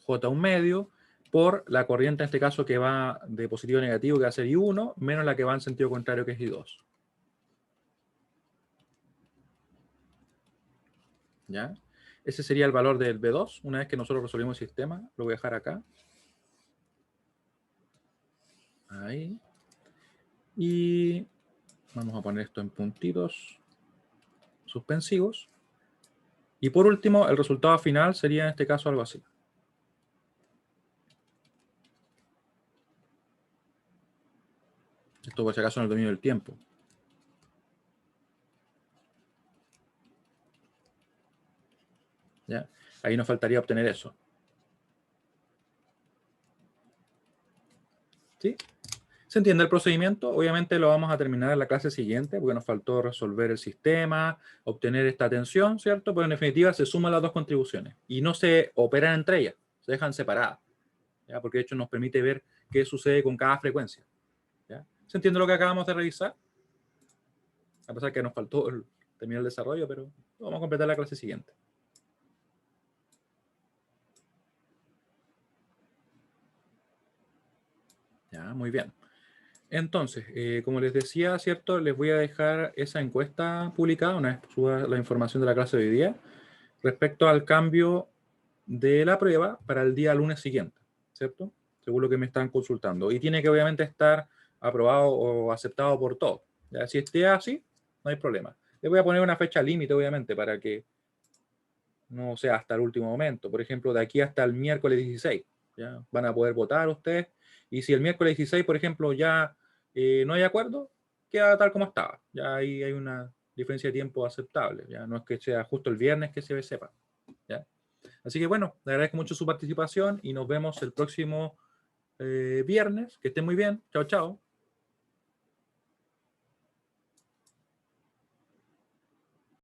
J1 medio por la corriente en este caso que va de positivo a negativo, que va a ser I1, menos la que va en sentido contrario, que es I2. ¿Ya? Ese sería el valor del B2. Una vez que nosotros resolvimos el sistema, lo voy a dejar acá. Ahí. Y vamos a poner esto en puntitos suspensivos. Y por último, el resultado final sería en este caso algo así. Esto por si acaso en el dominio del tiempo. ¿Ya? Ahí nos faltaría obtener eso. ¿Sí? ¿Se entiende el procedimiento? Obviamente lo vamos a terminar en la clase siguiente, porque nos faltó resolver el sistema, obtener esta atención, ¿cierto? Pero en definitiva se suman las dos contribuciones y no se operan entre ellas, se dejan separadas, ¿ya? Porque de hecho nos permite ver qué sucede con cada frecuencia. ¿Ya? ¿Se entiende lo que acabamos de revisar? A pesar que nos faltó terminar el desarrollo, pero lo vamos a completar en la clase siguiente. Ya, muy bien. Entonces, como les decía, ¿cierto? Les voy a dejar esa encuesta publicada una vez suba la información de la clase de hoy día respecto al cambio de la prueba para el día lunes siguiente, ¿cierto? Según lo que me están consultando. Y tiene que obviamente estar aprobado o aceptado por todos. ¿Ya? Si esté así, no hay problema. Les voy a poner una fecha límite, obviamente, para que no sea hasta el último momento. Por ejemplo, de aquí hasta el miércoles 16, ¿ya? Van a poder votar ustedes. Y si el miércoles 16, por ejemplo, ya no hay acuerdo, queda tal como estaba. Ya ahí hay una diferencia de tiempo aceptable. Ya no es que sea justo el viernes que se sepa. ¿Ya? Así que bueno, le agradezco mucho su participación y nos vemos el próximo viernes. Que estén muy bien. Chao, chao.